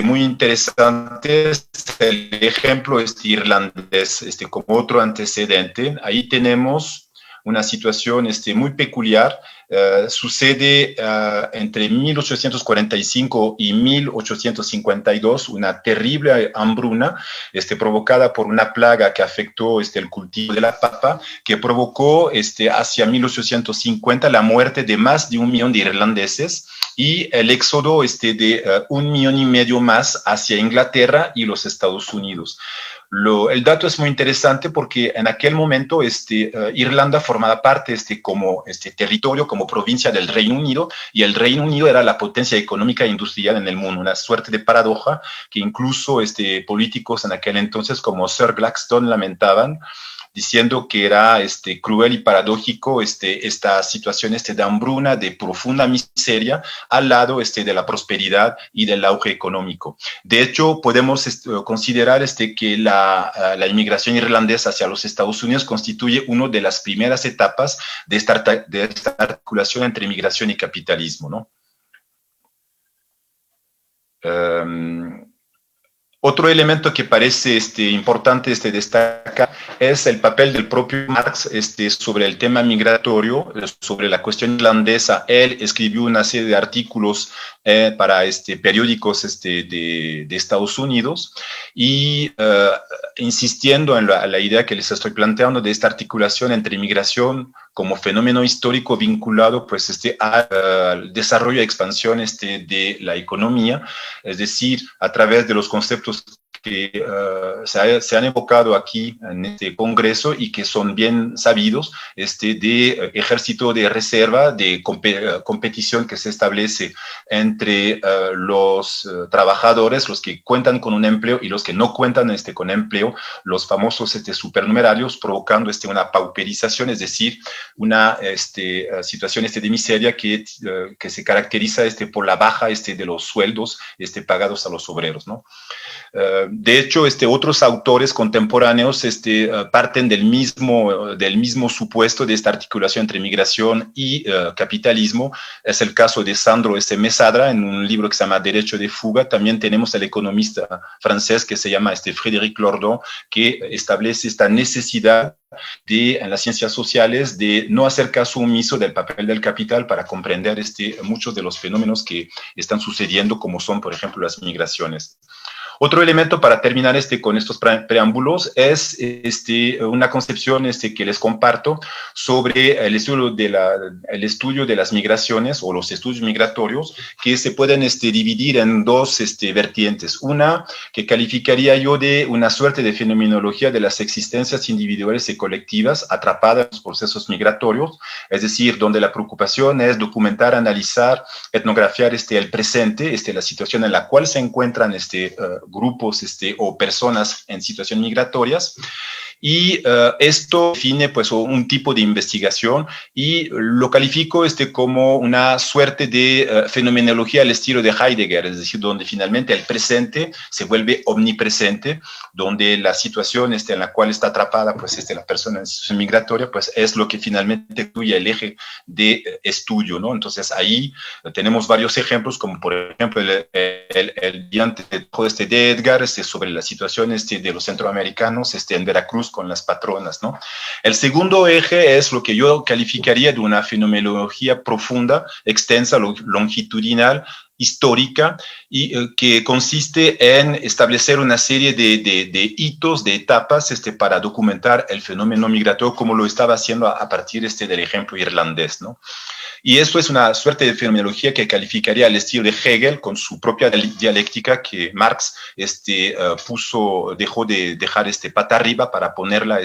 muy interesante es el ejemplo irlandés, como otro antecedente. Ahí tenemos una situación muy peculiar. Sucede entre 1845 y 1852 una terrible hambruna provocada por una plaga que afectó el cultivo de la papa, que provocó hacia 1850 la muerte de más de 1 millón de irlandeses y el éxodo de 1,5 millones más hacia Inglaterra y los Estados Unidos. El dato es muy interesante porque en aquel momento Irlanda formaba parte como territorio, como provincia del Reino Unido, y el Reino Unido era la potencia económica e industrial en el mundo, una suerte de paradoja que incluso políticos en aquel entonces como Sir Gladstone lamentaban, diciendo que era cruel y paradójico esta situación de hambruna, de profunda miseria, al lado de la prosperidad y del auge económico. De hecho, podemos considerar que la inmigración irlandesa hacia los Estados Unidos constituye una de las primeras etapas de esta articulación entre migración y capitalismo, ¿no? Otro elemento que parece importante destacar es el papel del propio Marx sobre el tema migratorio, sobre la cuestión irlandesa. Él escribió una serie de artículos para periódicos de Estados Unidos y insistiendo en la idea que les estoy planteando de esta articulación entre migración como fenómeno histórico vinculado pues, al desarrollo y expansión de la economía, es decir, a través de los conceptos que se han evocado aquí en este congreso y que son bien sabidos, de ejército de reserva, de competición que se establece entre los trabajadores, los que cuentan con un empleo y los que no cuentan con empleo, los famosos supernumerarios, provocando una pauperización, es decir, una situación de miseria que se caracteriza por la baja de los sueldos pagados a los obreros, ¿no? De hecho, otros autores contemporáneos parten del mismo supuesto de esta articulación entre migración y capitalismo. Es el caso de Sandro Mesadra en un libro que se llama Derecho de fuga. También tenemos el economista francés que se llama Frédéric Lordon, que establece esta necesidad en las ciencias sociales de no hacer caso omiso del papel del capital para comprender muchos de los fenómenos que están sucediendo, como son, por ejemplo, las migraciones. Otro elemento para terminar con estos preámbulos es una concepción que les comparto sobre el estudio de las migraciones o los estudios migratorios, que se pueden dividir en dos vertientes. Una que calificaría yo de una suerte de fenomenología de las existencias individuales y colectivas atrapadas en los procesos migratorios, es decir, donde la preocupación es documentar, analizar, etnografiar el presente, la situación en la cual se encuentran grupos o personas en situaciones migratorias. Y esto define pues un tipo de investigación y lo califico como una suerte de fenomenología al estilo de Heidegger, es decir, donde finalmente el presente se vuelve omnipresente, donde la situación en la cual está atrapada pues la persona en situación migratoria pues es lo que finalmente incluye el eje de estudio, ¿no? Entonces ahí tenemos varios ejemplos, como por ejemplo el diante de Edgar sobre la situación de los centroamericanos en Veracruz con las patronas, ¿no? El segundo eje es lo que yo calificaría de una fenomenología profunda, extensa, longitudinal, histórica, y que consiste en establecer una serie de hitos, de etapas para documentar el fenómeno migratorio, como lo estaba haciendo a partir del ejemplo irlandés, ¿no? Y eso es una suerte de fenomenología que calificaría al estilo de Hegel, con su propia dialéctica que Marx dejó de dejar pata arriba para ponerla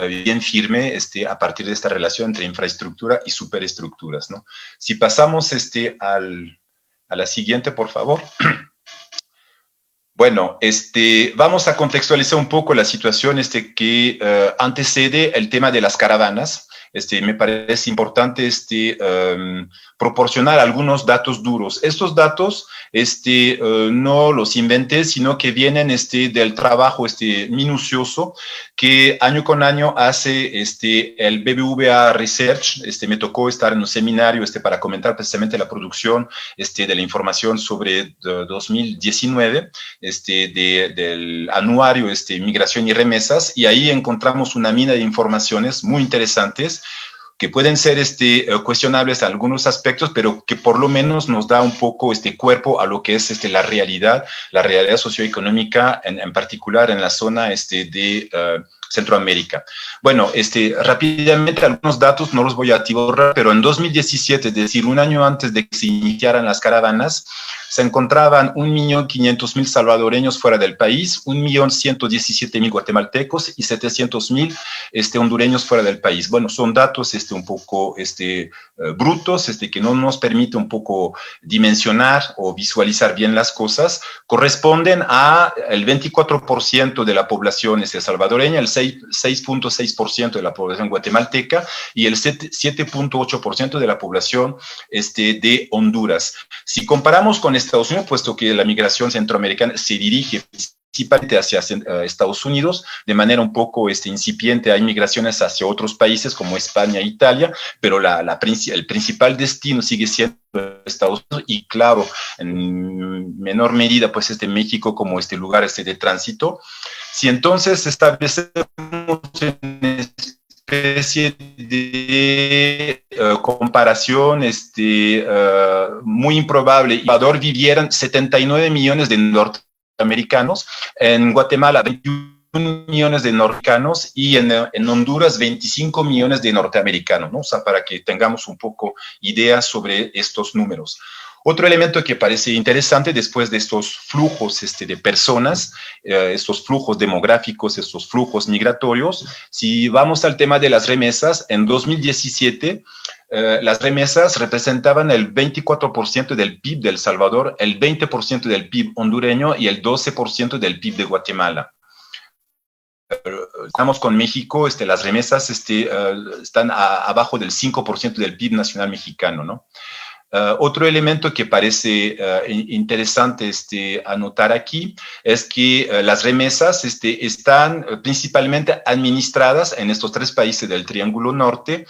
bien firme a partir de esta relación entre infraestructura y superestructuras, ¿no? Si pasamos a la siguiente, por favor. Bueno, vamos a contextualizar un poco la situación que antecede el tema de las caravanas. Me parece importante proporcionar algunos datos duros. Estos datos no los inventé, sino que vienen del trabajo minucioso que año con año hace el BBVA Research. Me tocó estar en un seminario para comentar precisamente la producción de la información sobre 2019, del anuario Migración y Remesas, y ahí encontramos una mina de informaciones muy interesantes que pueden ser cuestionables en algunos aspectos, pero que por lo menos nos da un poco cuerpo a lo que es la realidad socioeconómica, en particular en la zona de Centroamérica. Bueno, rápidamente algunos datos, no los voy a atiborrar, pero en 2017, es decir, un año antes de que se iniciaran las caravanas, se encontraban 1.500.000 salvadoreños fuera del país, 1.117.000 guatemaltecos y 700.000 hondureños fuera del país. Bueno, son datos un poco brutos, que no nos permite un poco dimensionar o visualizar bien las cosas. Corresponden a el 24% de la población salvadoreña, el 6% 6.6% de la población guatemalteca y el 7.8% de la población de Honduras. Si comparamos con Estados Unidos, puesto que la migración centroamericana se dirige principalmente hacia Estados Unidos, de manera un poco incipiente hay migraciones hacia otros países como España e Italia, pero el principal destino sigue siendo Estados Unidos y claro, en menor medida pues México como lugar de tránsito. Si entonces establecemos una especie de comparación muy improbable, en Ecuador vivieran 79 millones de norteamericanos, en Guatemala 21 millones de norteamericanos y en Honduras 25 millones de norteamericanos, ¿no? O sea, para que tengamos un poco ideas sobre estos números. Otro elemento que parece interesante después de estos flujos de personas, estos flujos demográficos, estos flujos migratorios, si vamos al tema de las remesas, en 2017 las remesas representaban el 24% del PIB de El Salvador, el 20% del PIB hondureño y el 12% del PIB de Guatemala. Estamos con México, las remesas están abajo del 5% del PIB nacional mexicano, ¿no? Otro elemento que parece interesante anotar aquí es que las remesas están principalmente administradas en estos tres países del Triángulo Norte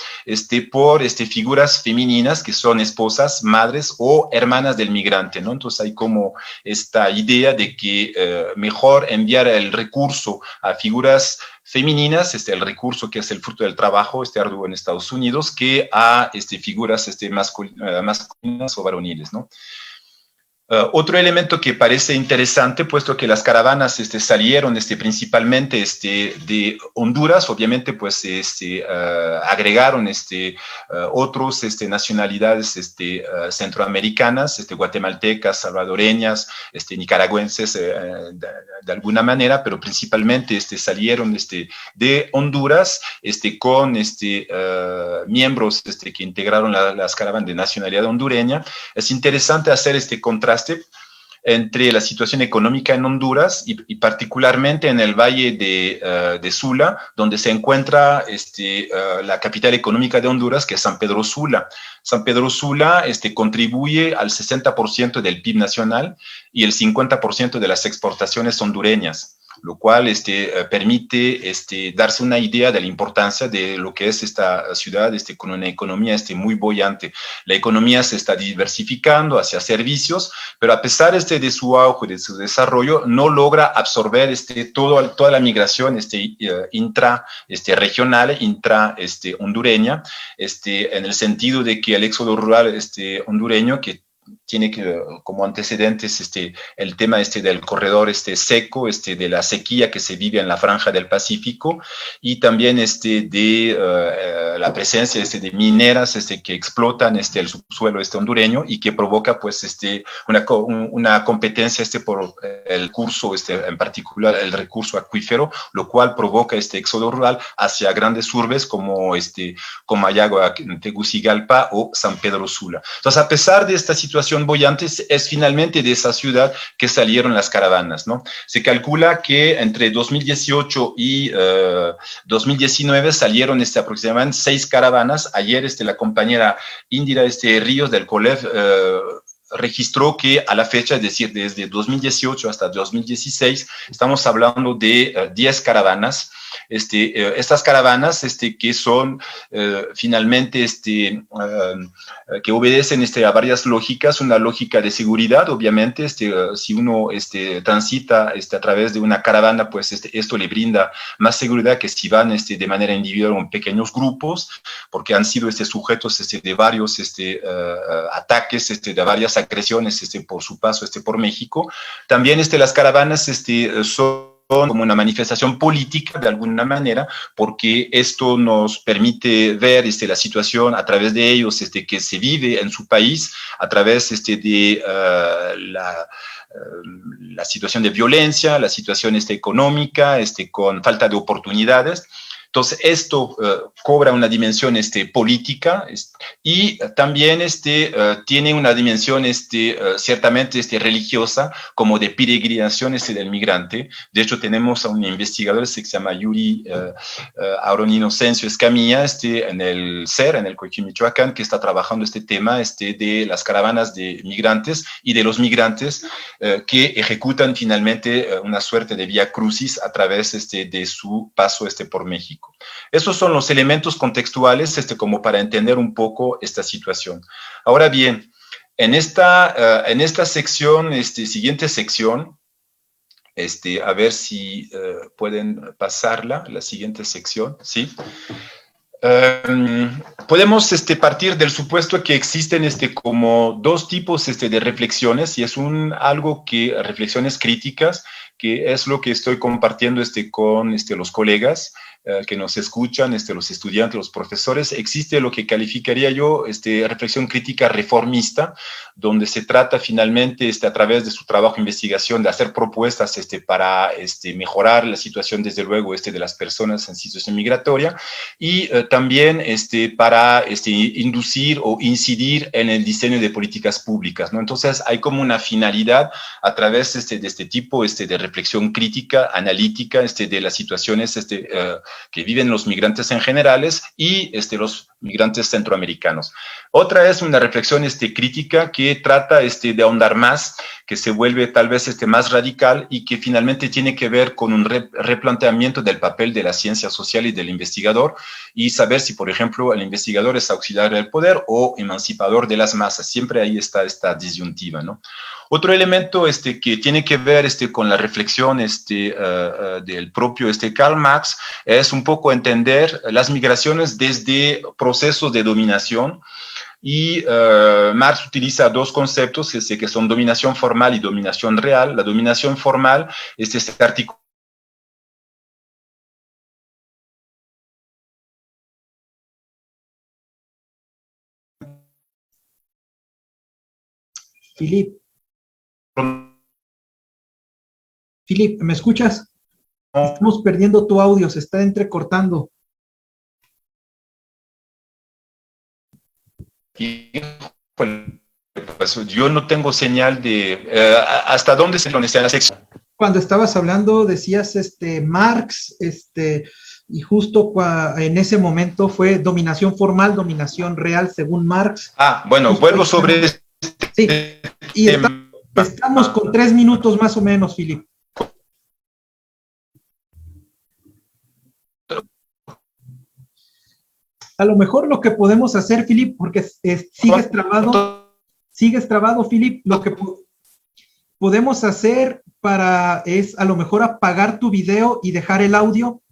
por figuras femeninas que son esposas, madres o hermanas del migrante, ¿no? Entonces hay como esta idea de que mejor enviar el recurso a figuras femeninas, el recurso que es el fruto del trabajo arduo en Estados Unidos, que a figuras masculinas o varoniles, ¿no? Otro elemento que parece interesante, puesto que las caravanas salieron principalmente de Honduras, obviamente pues agregaron otros nacionalidades centroamericanas, guatemaltecas, salvadoreñas, nicaragüenses de alguna manera, pero principalmente salieron de Honduras con miembros que integraron las caravanas de nacionalidad hondureña. Es interesante hacer este contraste entre la situación económica en Honduras y particularmente en el valle de Sula, donde se encuentra la capital económica de Honduras, que es San Pedro Sula. San Pedro Sula contribuye al 60% del PIB nacional y el 50% de las exportaciones hondureñas, lo cual permite darse una idea de la importancia de lo que es esta ciudad con una economía muy boyante. La economía se está diversificando hacia servicios, pero a pesar de su auge, de su desarrollo, no logra absorber toda la migración regional, hondureña, en el sentido de que el éxodo rural hondureño, que tiene como antecedentes el tema del corredor seco, de la sequía que se vive en la franja del Pacífico, y también de la presencia de mineras que explotan el subsuelo hondureño y que provoca pues una competencia por el curso, en particular el recurso acuífero, lo cual provoca éxodo rural hacia grandes urbes como Comayagua, Tegucigalpa o San Pedro Sula. Entonces, a pesar de esta situación boyante, es finalmente de esa ciudad que salieron las caravanas, ¿no? Se calcula que entre 2018 y 2019 salieron aproximadamente 6 caravanas. Ayer la compañera Indira Ríos del COLEF registró que a la fecha, es decir, desde 2018 hasta 2016, estamos hablando de 10 caravanas. Estas caravanas que son finalmente que obedecen a varias lógicas, una lógica de seguridad, obviamente, si uno transita a través de una caravana, pues esto le brinda más seguridad que si van de manera individual o en pequeños grupos, porque han sido sujetos de varios ataques, de varias agresiones por su paso por México. También las caravanas son como una manifestación política de alguna manera, porque esto nos permite ver la situación a través de ellos que se vive en su país, a través de la situación de violencia, la situación económica, con falta de oportunidades. Entonces, esto cobra una dimensión política y también tiene una dimensión ciertamente religiosa, como de peregrinación del migrante. De hecho, tenemos a un investigador que se llama Yuri Auron Inocencio Escamilla, en el CER, en el Coquimbo, Michoacán, que está trabajando este tema de las caravanas de migrantes y de los migrantes que ejecutan finalmente una suerte de vía crucis a través de su paso por México. Esos son los elementos contextuales como para entender un poco esta situación. Ahora bien, en esta sección, siguiente sección, a ver si pueden pasarla, la siguiente sección, ¿sí? Podemos partir del supuesto que existen como dos tipos de reflexiones, y es reflexiones críticas, que es lo que estoy compartiendo con los colegas que nos escuchan, los estudiantes, los profesores. Existe lo que calificaría yo reflexión crítica reformista, donde se trata finalmente a través de su trabajo de investigación de hacer propuestas para mejorar la situación, desde luego, de las personas en situación migratoria, y también para inducir o incidir en el diseño de políticas públicas, ¿no? Entonces hay como una finalidad a través de este tipo de reflexión crítica, analítica, de las situaciones que viven los migrantes en generales y los migrantes centroamericanos. Otra es una reflexión crítica que trata de ahondar más, que se vuelve tal vez más radical y que finalmente tiene que ver con un replanteamiento del papel de la ciencia social y del investigador, y saber si, por ejemplo, el investigador es auxiliar del poder o emancipador de las masas. Siempre ahí está esta disyuntiva, ¿no? Otro elemento que tiene que ver con la reflexión del propio Karl Marx es un poco entender las migraciones desde procesos de dominación. Y Marx utiliza dos conceptos que son dominación formal y dominación real. La dominación formal es este artículo. Filip, ¿me escuchas? Estamos perdiendo tu audio, se está entrecortando. Pues yo no tengo señal de hasta dónde se lo necesita la sección. Cuando estabas hablando decías Marx, y justo en ese momento fue dominación formal, dominación real, según Marx. Bueno, justo vuelvo sobre sí, y estamos con 3 minutos más o menos, Filip. A lo mejor lo que podemos hacer, Filip, porque sigues trabado, Filip, lo que podemos hacer es a lo mejor apagar tu video y dejar el audio.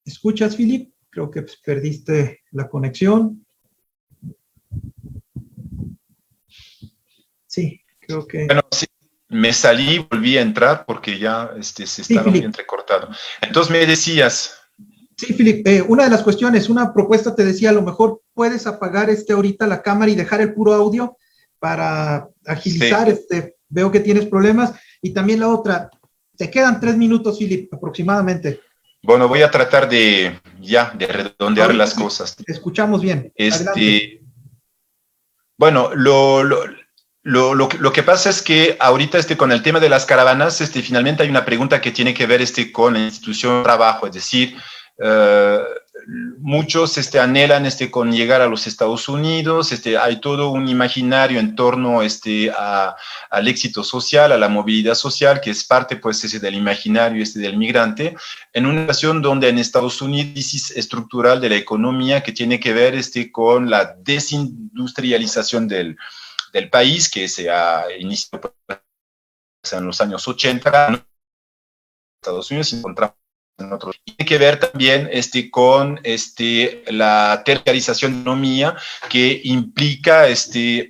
¿Escuchas, Filip? Creo que perdiste la conexión. Sí, creo que... Bueno, sí, me salí, volví a entrar porque ya se estaba muy entrecortado. Entonces me decías... Sí, Filip, una de las cuestiones, una propuesta te decía, a lo mejor puedes apagar ahorita la cámara y dejar el puro audio para agilizar, sí. Veo que tienes problemas. Y también la otra, te quedan 3 minutos, Filip, aproximadamente. Bueno, voy a tratar de redondear ahorita las cosas. Te escuchamos bien. Bueno, lo que pasa es que ahorita con el tema de las caravanas, finalmente hay una pregunta que tiene que ver con la institución de trabajo, es decir, muchos anhelan con llegar a los Estados Unidos, hay todo un imaginario en torno al éxito social, a la movilidad social, que es parte pues del imaginario del migrante, en una situación donde en Estados Unidos hay crisis estructural de la economía que tiene que ver con la desindustrialización del país, que se ha iniciado en los años 80, en Estados Unidos se encontramos en otros. Tiene que ver también con la terciarización de la economía, que implica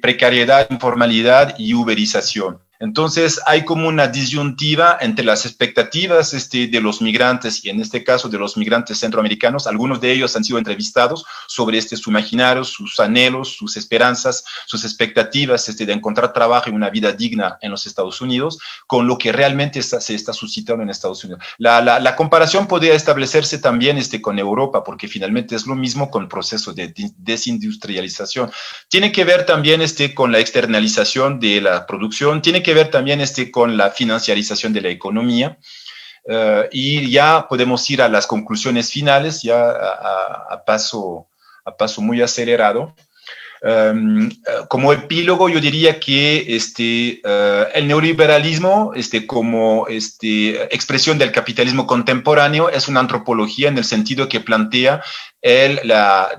precariedad, informalidad y uberización. Entonces, hay como una disyuntiva entre las expectativas de los migrantes, y en este caso de los migrantes centroamericanos. Algunos de ellos han sido entrevistados sobre su imaginario, sus anhelos, sus esperanzas, sus expectativas de encontrar trabajo y una vida digna en los Estados Unidos, con lo que realmente se está suscitando en Estados Unidos. La comparación podría establecerse también con Europa, porque finalmente es lo mismo con el proceso de desindustrialización. Tiene que ver también con la externalización de la producción, tiene que ver también con la financiarización de la economía. Y ya podemos ir a las conclusiones finales, ya a paso muy acelerado. Como epílogo, yo diría que el neoliberalismo, como expresión del capitalismo contemporáneo, es una antropología en el sentido que plantea la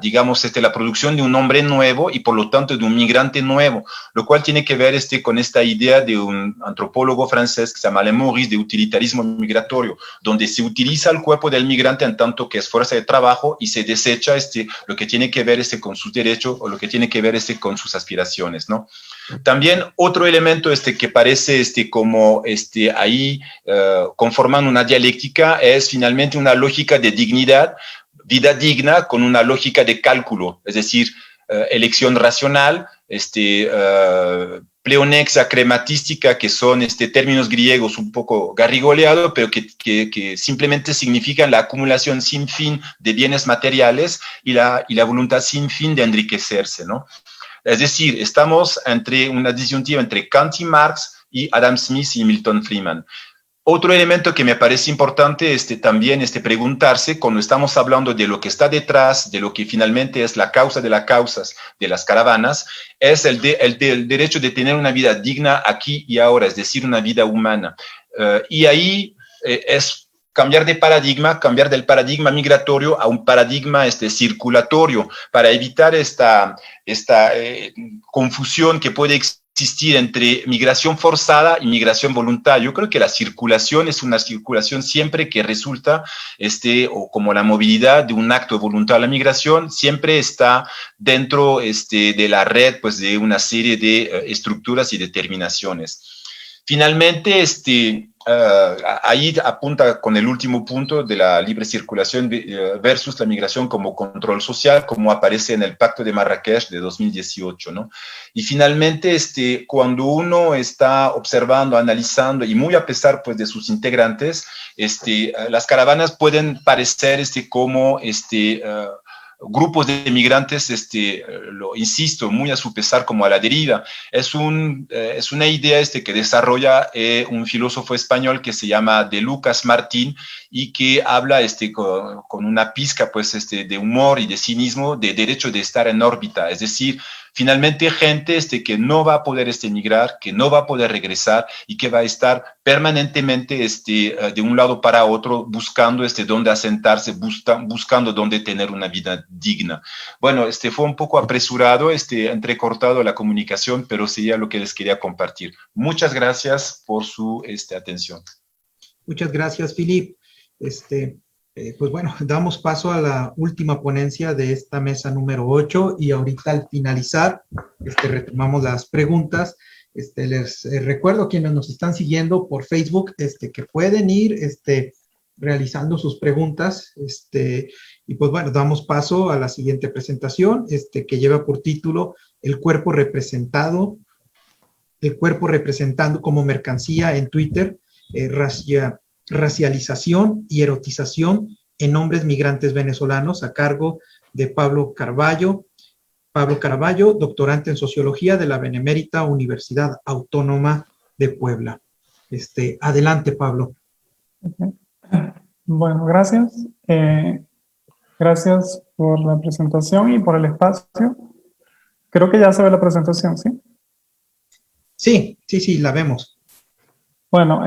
producción de un hombre nuevo y por lo tanto de un migrante nuevo, lo cual tiene que ver con esta idea de un antropólogo francés que se llama Alain Maurice, de utilitarismo migratorio, donde se utiliza el cuerpo del migrante en tanto que es fuerza de trabajo y se desecha lo que tiene que ver con sus derechos o lo que tiene que ver con sus aspiraciones, ¿no? También otro elemento que parece como ahí conformando una dialéctica es finalmente una lógica de dignidad, vida digna con una lógica de cálculo, es decir, elección racional, pleonexia crematística, que son términos griegos un poco garrigoleados, pero que simplemente significan la acumulación sin fin de bienes materiales y la voluntad sin fin de enriquecerse, ¿no? Es decir, estamos entre una disyuntiva entre Kant y Marx y Adam Smith y Milton Friedman. Otro elemento que me parece importante también preguntarse cuando estamos hablando de lo que está detrás, de lo que finalmente es la causa de las causas de las caravanas, es el derecho de tener una vida digna aquí y ahora, es decir, una vida humana. Y ahí es cambiar del paradigma migratorio a un paradigma circulatorio, para evitar esta confusión que puede existir entre migración forzada y migración voluntaria. Yo creo que la circulación es una circulación siempre que resulta, o como la movilidad de un acto voluntario. La migración siempre está dentro de la red, pues, de una serie de estructuras y determinaciones. Finalmente, ahí apunta con el último punto de la libre circulación versus la migración como control social, como aparece en el Pacto de Marrakech de 2018, ¿no? Y finalmente, cuando uno está observando, analizando, y muy a pesar, pues, de sus integrantes, las caravanas pueden parecer como grupos de migrantes, lo insisto, muy a su pesar, como a la deriva. Es una idea que desarrolla un filósofo español que se llama De Lucas Martín, y que habla con una pizca, pues, de humor y de cinismo, de derecho de estar en órbita, es decir, finalmente gente que no va a poder emigrar, que no va a poder regresar y que va a estar permanentemente de un lado para otro buscando dónde asentarse, buscando dónde tener una vida digna. Bueno, fue un poco apresurado, entrecortado la comunicación, pero sería lo que les quería compartir. Muchas gracias por su atención. Muchas gracias, Philip. Pues bueno, damos paso a la última ponencia de esta mesa número 8, y ahorita al finalizar retomamos las preguntas. Les recuerdo a quienes nos están siguiendo por Facebook que pueden ir realizando sus preguntas, y pues bueno, damos paso a la siguiente presentación, que lleva por título El cuerpo representando como mercancía en Twitter, racialización y erotización en hombres migrantes venezolanos, a cargo de Pablo Carballo, doctorante en Sociología de la Benemérita Universidad Autónoma de Puebla. Adelante, Pablo. Bueno, gracias. Gracias por la presentación y por el espacio. Creo que ya se ve la presentación, ¿sí? Sí, la vemos. Bueno,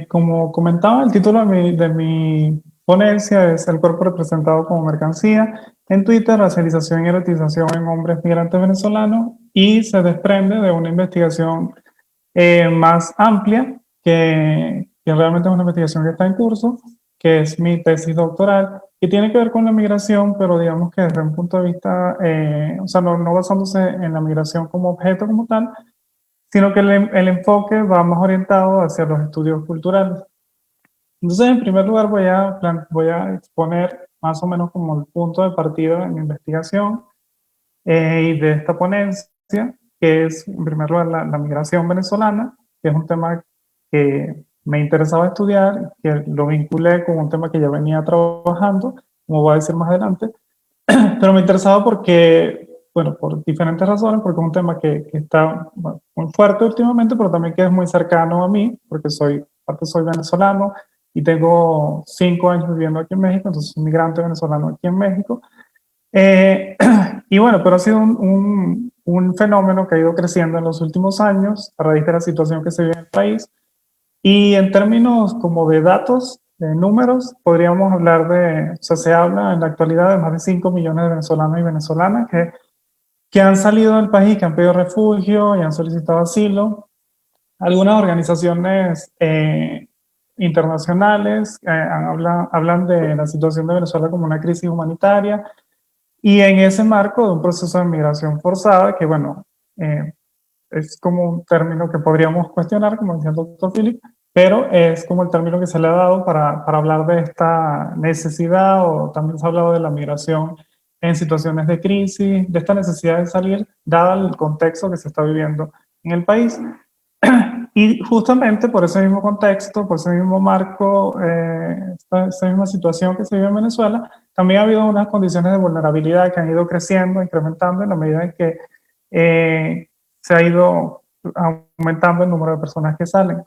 como comentaba, el título de mi ponencia es El cuerpo representado como mercancía en Twitter, racialización y erotización en hombres migrantes venezolanos, y se desprende de una investigación más amplia, que realmente es una investigación que está en curso, que es mi tesis doctoral, y tiene que ver con la migración, pero digamos que desde un punto de vista, o sea, no basándose en la migración como objeto como tal, sino que el enfoque va más orientado hacia los estudios culturales. Entonces, en primer lugar, voy a exponer más o menos como el punto de partida de mi investigación y de esta ponencia, que es, en primer lugar, la migración venezolana, que es un tema que me interesaba estudiar, que lo vinculé con un tema que ya venía trabajando, como voy a decir más adelante, pero me interesaba porque, bueno, por diferentes razones, porque es un tema que está bueno, muy fuerte últimamente, pero también que es muy cercano a mí, porque aparte soy venezolano y tengo 5 años viviendo aquí en México, entonces soy migrante venezolano aquí en México. Y bueno, pero ha sido un fenómeno que ha ido creciendo en los últimos años a raíz de la situación que se vive en el país. Y en términos como de datos, de números, podríamos hablar o sea, se habla en la actualidad de más de 5 millones de venezolanos y venezolanas que han salido del país, que han pedido refugio y han solicitado asilo. Algunas organizaciones internacionales hablan de la situación de Venezuela como una crisis humanitaria y en ese marco de un proceso de migración forzada, que bueno, es como un término que podríamos cuestionar, como decía el doctor Philip, pero es como el término que se le ha dado para hablar de esta necesidad, o también se ha hablado de la migración en situaciones de crisis, de esta necesidad de salir, dada el contexto que se está viviendo en el país. Y justamente por ese mismo contexto, por ese mismo marco, esa misma situación que se vive en Venezuela, también ha habido unas condiciones de vulnerabilidad que han ido creciendo, incrementando en la medida en que se ha ido aumentando el número de personas que salen.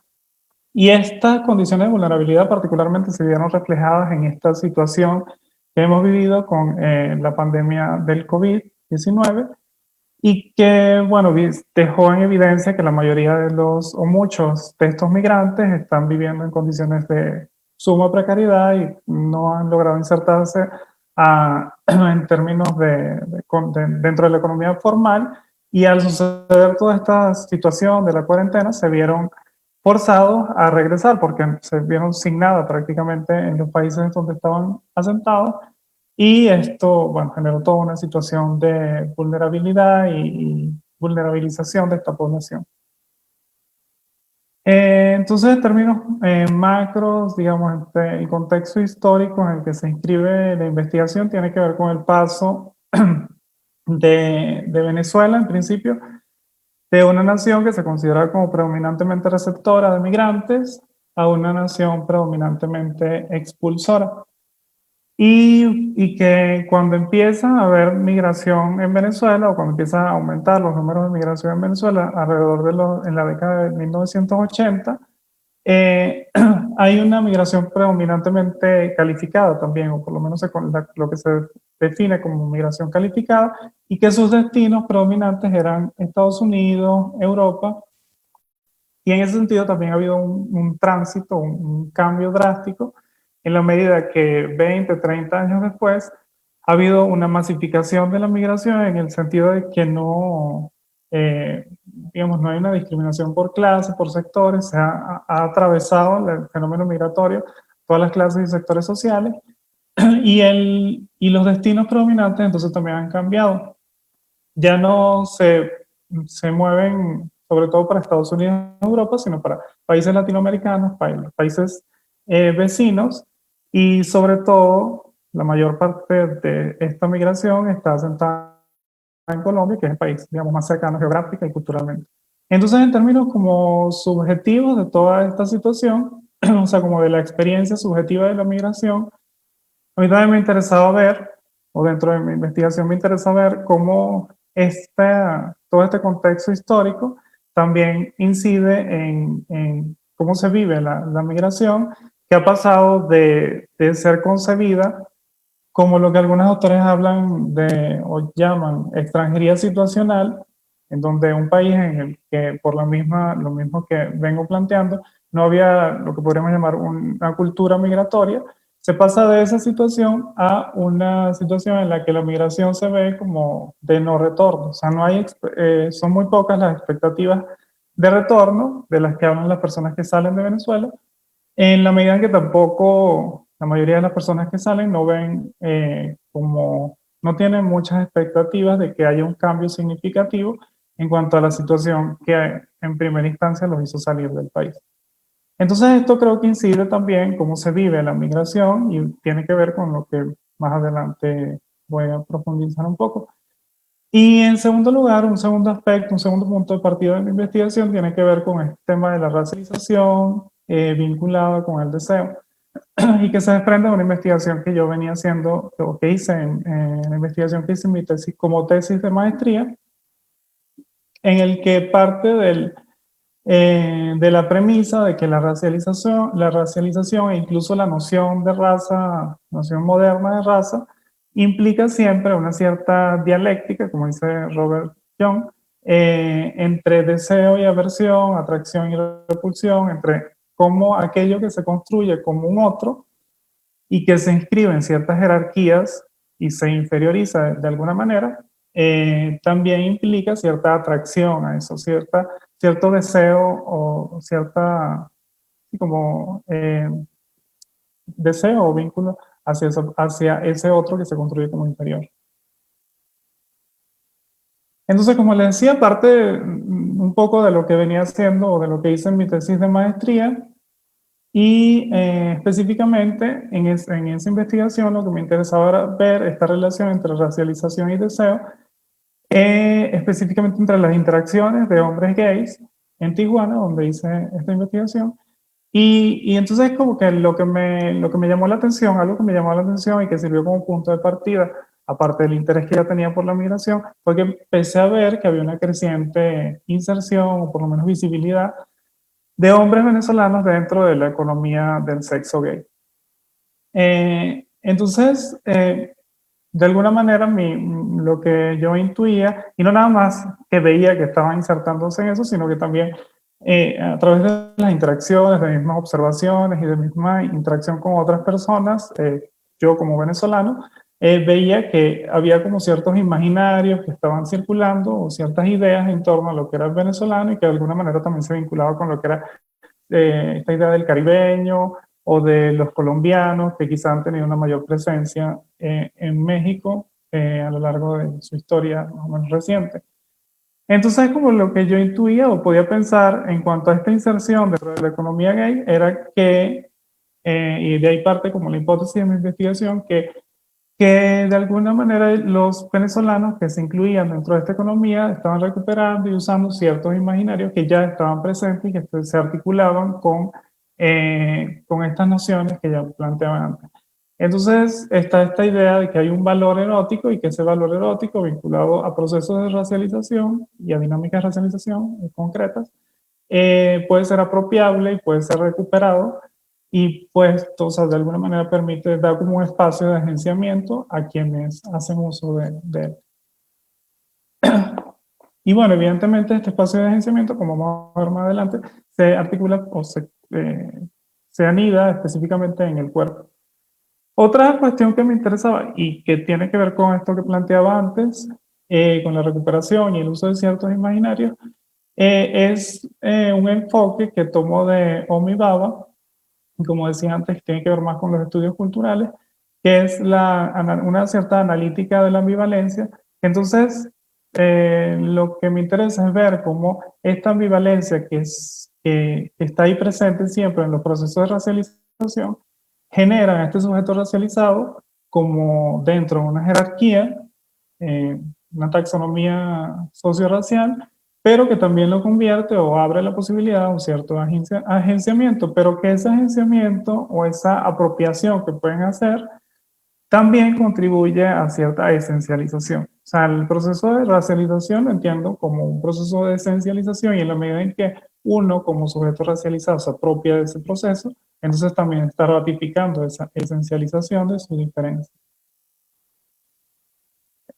Y estas condiciones de vulnerabilidad particularmente se vieron reflejadas en esta situación que hemos vivido con la pandemia del COVID-19 y que, bueno, dejó en evidencia que la mayoría de o muchos de estos migrantes están viviendo en condiciones de suma precariedad y no han logrado insertarse en términos dentro de la economía formal, y al suceder toda esta situación de la cuarentena se vieron forzados a regresar porque se vieron sin nada prácticamente en los países donde estaban asentados, y esto, bueno, generó toda una situación de vulnerabilidad y vulnerabilización de esta población. Entonces, en términos macros, digamos, el contexto histórico en el que se inscribe la investigación tiene que ver con el paso de Venezuela, en principio, de una nación que se considera como predominantemente receptora de migrantes a una nación predominantemente expulsora. Y que cuando empieza a haber migración en Venezuela, o cuando empiezan a aumentar los números de migración en Venezuela, en la década de 1980, hay una migración predominantemente calificada también, o por lo menos lo que se define como migración calificada, y que sus destinos predominantes eran Estados Unidos, Europa, y en ese sentido también ha habido un tránsito, un cambio drástico, en la medida que 20, 30 años después ha habido una masificación de la migración en el sentido de que no, digamos, no hay una discriminación por clase, por sectores, ha atravesado el fenómeno migratorio todas las clases y sectores sociales, y los destinos predominantes entonces también han cambiado. Ya no se mueven sobre todo para Estados Unidos y Europa, sino para países latinoamericanos, países vecinos, y sobre todo la mayor parte de esta migración está asentada en Colombia, que es el país, digamos, más cercano geográfica y culturalmente. Entonces, en términos como subjetivos de toda esta situación, o sea, como de la experiencia subjetiva de la migración, a mí también me interesaba ver, o dentro de mi investigación me interesa ver cómo todo este contexto histórico también incide en cómo se vive la migración, que ha pasado de ser concebida como lo que algunos autores hablan de o llaman extranjería situacional, en donde un país en el que lo mismo que vengo planteando, no había lo que podríamos llamar una cultura migratoria, se pasa de esa situación a una situación en la que la migración se ve como de no retorno. O sea, son muy pocas las expectativas de retorno de las que hablan las personas que salen de Venezuela, en la medida en que tampoco la mayoría de las personas que salen no ven no tienen muchas expectativas de que haya un cambio significativo en cuanto a la situación que en primera instancia los hizo salir del país. Entonces esto creo que incide también cómo se vive la migración y tiene que ver con lo que más adelante voy a profundizar un poco. Y en segundo lugar, un segundo aspecto, un segundo punto de partida de mi investigación tiene que ver con este tema de la racialización vinculada con el deseo y que se desprende de una investigación que yo venía haciendo, o que hice en la investigación que hice en mi tesis como tesis de maestría, en el que parte de la premisa de que la racialización e incluso la noción de raza, noción moderna de raza, implica siempre una cierta dialéctica, como dice Robert Young, entre deseo y aversión, atracción y repulsión, entre cómo aquello que se construye como un otro y que se inscribe en ciertas jerarquías y se inferioriza de alguna manera, también implica cierta atracción a eso, cierto deseo o cierta como deseo o vínculo hacia ese otro que se construye como inferior. Entonces, como les decía, parte un poco de lo que venía haciendo o de lo que hice en mi tesis de maestría, y específicamente en esa investigación lo que me interesaba era ver esta relación entre racialización y deseo, específicamente entre las interacciones de hombres gays en Tijuana, donde hice esta investigación. Y entonces como que lo que me llamó la atención, algo que me llamó la atención y que sirvió como punto de partida, aparte del interés que ya tenía por la migración, fue que empecé a ver que había una creciente inserción, o por lo menos visibilidad, de hombres venezolanos dentro de la economía del sexo gay. Entonces, de alguna manera, lo que yo intuía, y no nada más que veía que estaban insertándose en eso, sino que también a través de las interacciones, de mismas observaciones y de misma interacción con otras personas, yo como venezolano, veía que había como ciertos imaginarios que estaban circulando o ciertas ideas en torno a lo que era el venezolano y que de alguna manera también se vinculaba con lo que era esta idea del caribeño o de los colombianos que quizá han tenido una mayor presencia en México a lo largo de su historia más o menos reciente. Entonces, como lo que yo intuía o podía pensar en cuanto a esta inserción dentro de la economía gay era que, y de ahí parte como la hipótesis de mi investigación, que de alguna manera los venezolanos que se incluían dentro de esta economía estaban recuperando y usando ciertos imaginarios que ya estaban presentes y que se articulaban con estas nociones que ya planteaban antes. Entonces está esta idea de que hay un valor erótico y que ese valor erótico vinculado a procesos de racialización y a dinámicas de racialización concretas puede ser apropiable y puede ser recuperado y pues, o sea, de alguna manera permite dar como un espacio de agenciamiento a quienes hacen uso de él. Y bueno, evidentemente este espacio de agenciamiento, como vamos a ver más adelante, se articula o se anida específicamente en el cuerpo. Otra cuestión que me interesaba y que tiene que ver con esto que planteaba antes, con la recuperación y el uso de ciertos imaginarios, es un enfoque que tomo de Omi Baba, y como decía antes, tiene que ver más con los estudios culturales, que es una cierta analítica de la ambivalencia. Entonces, lo que me interesa es ver cómo esta ambivalencia que está ahí presente siempre en los procesos de racialización, genera a este sujeto racializado como dentro de una jerarquía, una taxonomía socio-racial, pero que también lo convierte o abre la posibilidad a un cierto agenciamiento, pero que ese agenciamiento o esa apropiación que pueden hacer también contribuye a cierta esencialización. O sea, el proceso de racialización lo entiendo como un proceso de esencialización y en la medida en que uno como sujeto racializado se apropia de ese proceso, entonces también está ratificando esa esencialización de su diferencia.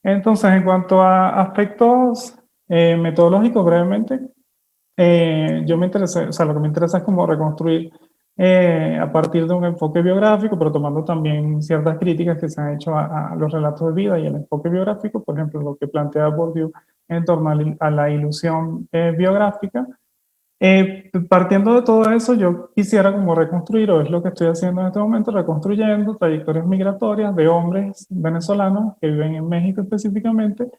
Entonces, en cuanto a aspectos metodológicos, brevemente, yo me interesé, o sea, lo que me interesa es como reconstruir a partir de un enfoque biográfico, pero tomando también ciertas críticas que se han hecho a los relatos de vida y el enfoque biográfico, por ejemplo, lo que plantea Bourdieu en torno a la ilusión biográfica. Partiendo de todo eso, yo quisiera como reconstruir, o es lo que estoy haciendo en este momento, reconstruyendo trayectorias migratorias de hombres venezolanos que viven en México específicamente,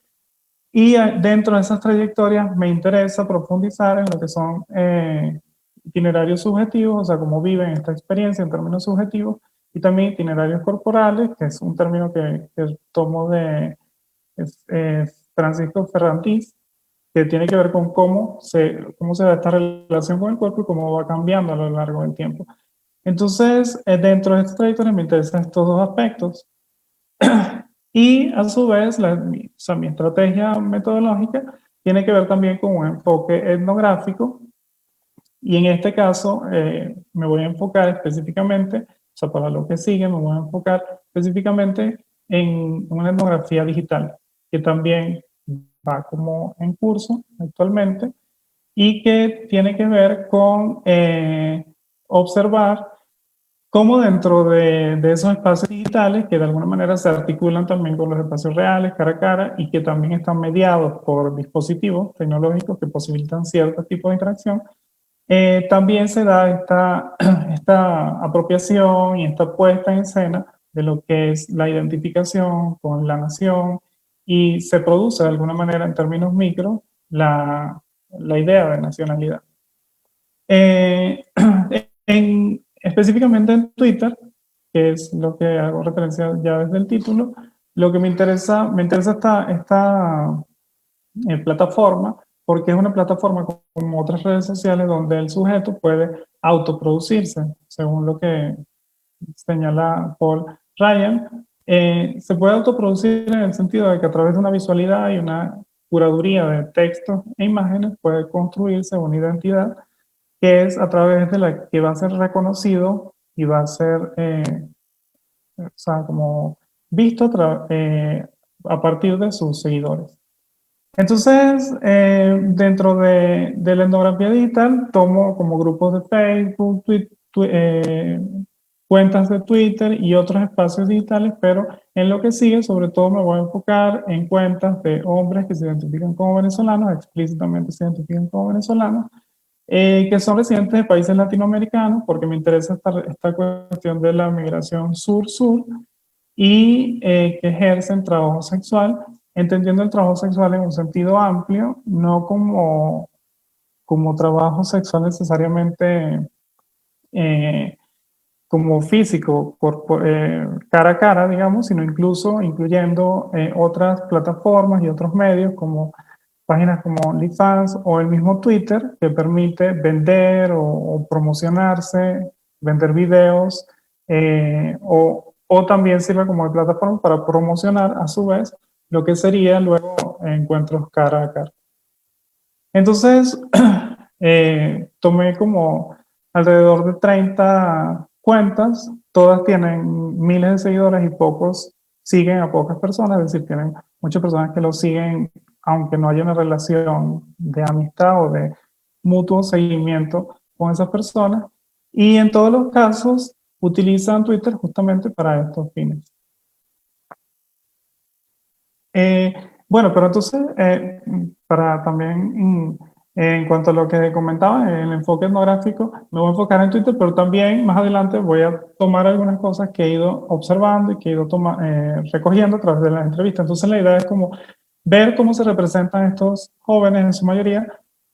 Y dentro de esas trayectorias me interesa profundizar en lo que son itinerarios subjetivos, o sea, cómo viven esta experiencia en términos subjetivos, y también itinerarios corporales, que es un término que tomo de Francisco Ferrantis, que tiene que ver con cómo se da esta relación con el cuerpo y cómo va cambiando a lo largo del tiempo. Entonces, dentro de esta trayectoria me interesan estos dos aspectos. Y a su vez, mi estrategia metodológica tiene que ver también con un enfoque etnográfico, y en este caso me voy a enfocar específicamente, o sea, para lo que sigue, me voy a enfocar específicamente en una etnografía digital, que también va como en curso actualmente, y que tiene que ver con observar cómo dentro de esos espacios digitales, que de alguna manera se articulan también con los espacios reales, cara a cara, y que también están mediados por dispositivos tecnológicos que posibilitan ciertos tipos de interacción, también se da esta apropiación y esta puesta en escena de lo que es la identificación con la nación, y se produce de alguna manera en términos micro la idea de nacionalidad. Específicamente en Twitter, que es lo que hago referencia ya desde el título, lo que me interesa esta plataforma, porque es una plataforma como otras redes sociales donde el sujeto puede autoproducirse, según lo que señala Paul Ryan. Se puede autoproducir en el sentido de que a través de una visualidad y una curaduría de textos e imágenes puede construirse una identidad que es a través de la que va a ser reconocido y va a ser o sea, como visto a partir de sus seguidores. Entonces, dentro de la etnografía digital, tomo como grupos de Facebook, cuentas de Twitter y otros espacios digitales, pero en lo que sigue, sobre todo me voy a enfocar en cuentas de hombres que se identifican como venezolanos, explícitamente se identifican como venezolanos, que son residentes de países latinoamericanos, porque me interesa esta cuestión de la migración sur-sur, y que ejercen trabajo sexual, entendiendo el trabajo sexual en un sentido amplio, no como trabajo sexual necesariamente como físico, cara a cara, digamos, sino incluso incluyendo otras plataformas y otros medios como páginas como OnlyFans o el mismo Twitter, que permite vender o promocionarse, vender videos, o también sirve como plataforma para promocionar a su vez lo que sería luego encuentros cara a cara. Entonces, tomé como alrededor de 30 cuentas, todas tienen miles de seguidores y pocos siguen a pocas personas, es decir, tienen muchas personas que lo siguen aunque no haya una relación de amistad o de mutuo seguimiento con esas personas, y en todos los casos utilizan Twitter justamente para estos fines. Bueno, pero entonces, para también, en cuanto a lo que comentaba, el enfoque etnográfico, me voy a enfocar en Twitter, pero también más adelante voy a tomar algunas cosas que he ido observando y que he ido recogiendo a través de las entrevistas. Entonces la idea es como ver cómo se representan estos jóvenes, en su mayoría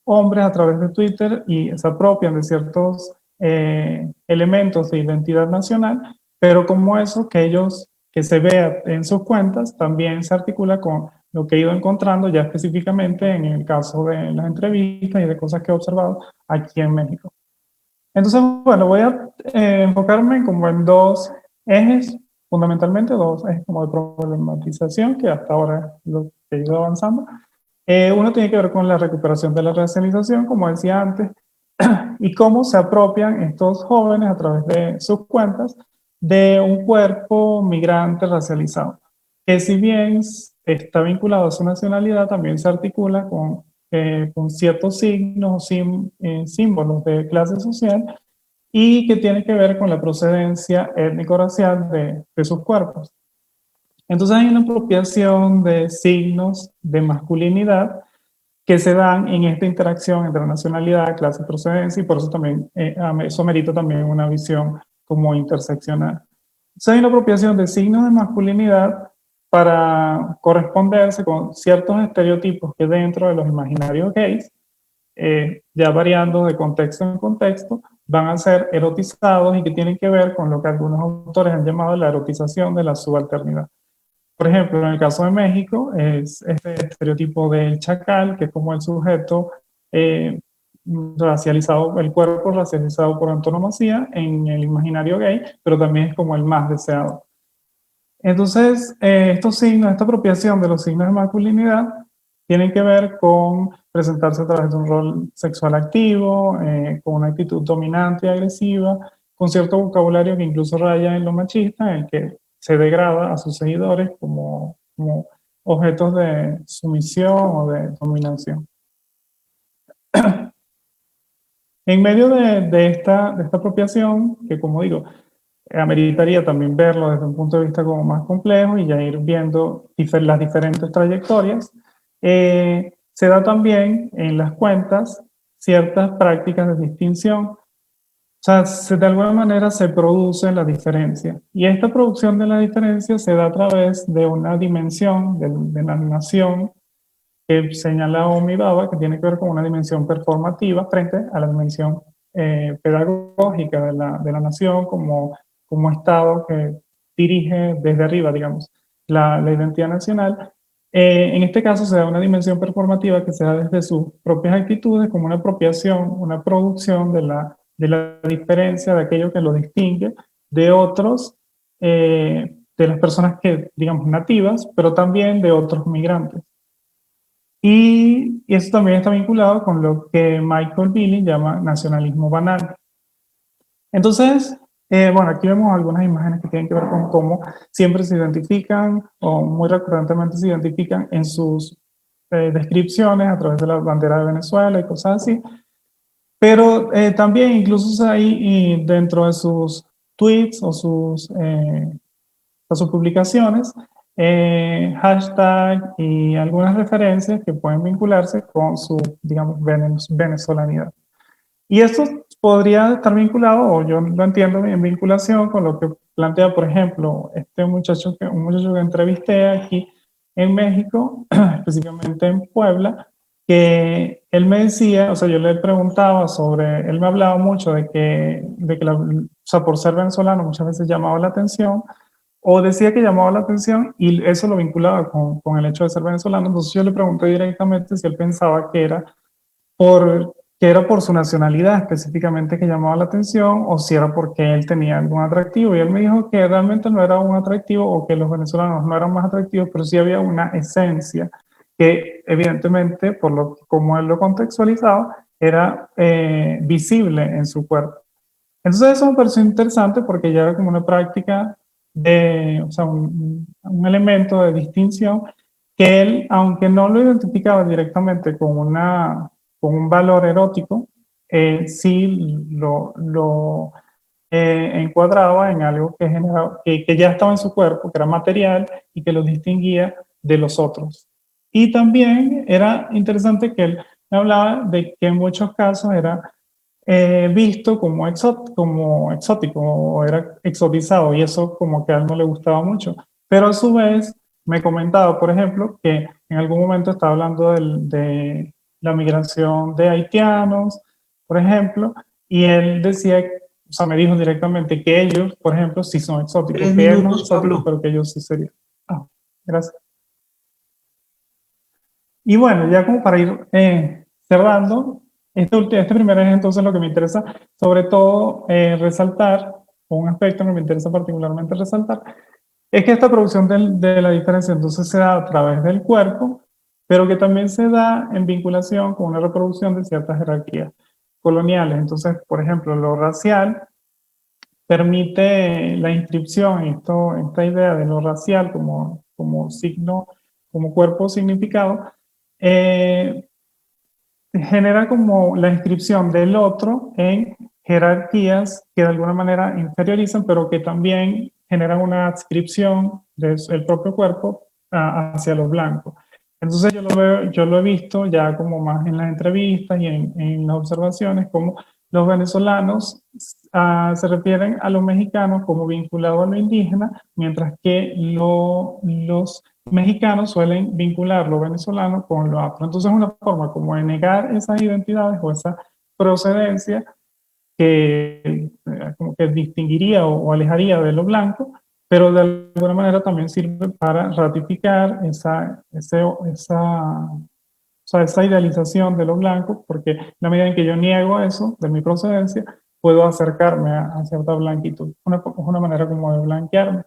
hombres, a través de Twitter, y se apropian de ciertos elementos de identidad nacional, pero como eso que se vea en sus cuentas también se articula con lo que he ido encontrando ya específicamente en el caso de las entrevistas y de cosas que he observado aquí en México. Entonces, bueno, voy a enfocarme como en dos ejes, fundamentalmente dos ejes como de problematización, que hasta ahora es lo que he ido avanzando. Uno tiene que ver con la recuperación de la racialización, como decía antes, y cómo se apropian estos jóvenes a través de sus cuentas de un cuerpo migrante racializado, que si bien está vinculado a su nacionalidad, también se articula con ciertos signos o símbolos de clase social, y que tiene que ver con la procedencia étnico-racial de sus cuerpos. Entonces hay una apropiación de signos de masculinidad que se dan en esta interacción entre nacionalidad, clase, procedencia, y por eso también eso merita también una visión como interseccional. Entonces hay una apropiación de signos de masculinidad para corresponderse con ciertos estereotipos que dentro de los imaginarios gays, ya variando de contexto en contexto, van a ser erotizados y que tienen que ver con lo que algunos autores han llamado la erotización de la subalternidad. Por ejemplo, en el caso de México, es este estereotipo del chacal, que es como el sujeto racializado, el cuerpo racializado por antonomasia en el imaginario gay, pero también es como el más deseado. Entonces, estos signos, esta apropiación de los signos de masculinidad tienen que ver con presentarse a través de un rol sexual activo, con una actitud dominante y agresiva, con cierto vocabulario que incluso raya en lo machista, en el que se degrada a sus seguidores como objetos de sumisión o de dominación. En medio de esta apropiación, que como digo, ameritaría también verlo desde un punto de vista como más complejo y ya ir viendo las diferentes trayectorias, se da también en las cuentas ciertas prácticas de distinción. O sea, de alguna manera se produce la diferencia. Y esta producción de la diferencia se da a través de una dimensión de la nación que señala Omi Baba, que tiene que ver con una dimensión performativa frente a la dimensión pedagógica de la nación como Estado que dirige desde arriba, digamos, la identidad nacional. En este caso se da una dimensión performativa que se da desde sus propias actitudes como una apropiación, una producción de la diferencia, de aquello que lo distingue de otros, de las personas que, digamos, nativas, pero también de otros migrantes. Y eso también está vinculado con lo que Michael Billy llama nacionalismo banal. Entonces, bueno, aquí vemos algunas imágenes que tienen que ver con cómo siempre se identifican o muy recurrentemente se identifican en sus descripciones a través de la bandera de Venezuela y cosas así. Pero también incluso hay dentro de sus tweets o sus publicaciones, hashtag y algunas referencias que pueden vincularse con su, digamos, venezolanidad. Y esto podría estar vinculado, o yo lo entiendo en vinculación con lo que plantea, por ejemplo, un muchacho que entrevisté aquí en México, específicamente en Puebla, que él me decía, o sea, yo le preguntaba sobre, él me hablaba mucho de que o sea, por ser venezolano muchas veces llamaba la atención, o decía que llamaba la atención y eso lo vinculaba con el hecho de ser venezolano. Entonces yo le pregunté directamente si él pensaba que era por su nacionalidad específicamente que llamaba la atención o si era porque él tenía algún atractivo. Y él me dijo que realmente no era un atractivo o que los venezolanos no eran más atractivos, pero sí había una esencia que evidentemente, como él lo contextualizaba, era visible en su cuerpo. Entonces eso me pareció interesante porque ya era como una práctica o sea, un elemento de distinción que él, aunque no lo identificaba directamente con un valor erótico, sí lo encuadraba en algo que ya estaba en su cuerpo, que era material y que lo distinguía de los otros. Y también era interesante que él me hablaba de que en muchos casos era visto como exótico o era exotizado y eso como que a él no le gustaba mucho. Pero a su vez me comentaba, por ejemplo, que en algún momento estaba hablando de la migración de haitianos, por ejemplo, y él decía, o sea, me dijo directamente que ellos, por ejemplo, sí son exóticos, 3 que él no es minutos, exótico, Pablo. pero que ellos sí serían. Gracias. Y bueno, ya como para ir cerrando, este primer ejemplo, entonces lo que me interesa sobre todo resaltar, un aspecto que me interesa particularmente resaltar, es que esta producción de la diferencia entonces se da a través del cuerpo, pero que también se da en vinculación con una reproducción de ciertas jerarquías coloniales. Entonces, por ejemplo, lo racial permite la inscripción, esta idea de lo racial como signo, como cuerpo significado, genera como la inscripción del otro en jerarquías que de alguna manera inferiorizan, pero que también generan una adscripción del propio cuerpo hacia los blancos. Entonces yo lo he visto ya como más en las entrevistas y en las observaciones, como los venezolanos se refieren a los mexicanos como vinculados a lo indígena, mientras que los mexicanos suelen vincular lo venezolano con lo afro. Entonces es una forma como de negar esas identidades o esa procedencia que como que distinguiría o alejaría de lo blanco, pero de alguna manera también sirve para ratificar esa idealización de lo blanco, porque en la medida en que yo niego eso de mi procedencia, puedo acercarme a cierta blanquitud. Es una manera como de blanquearme.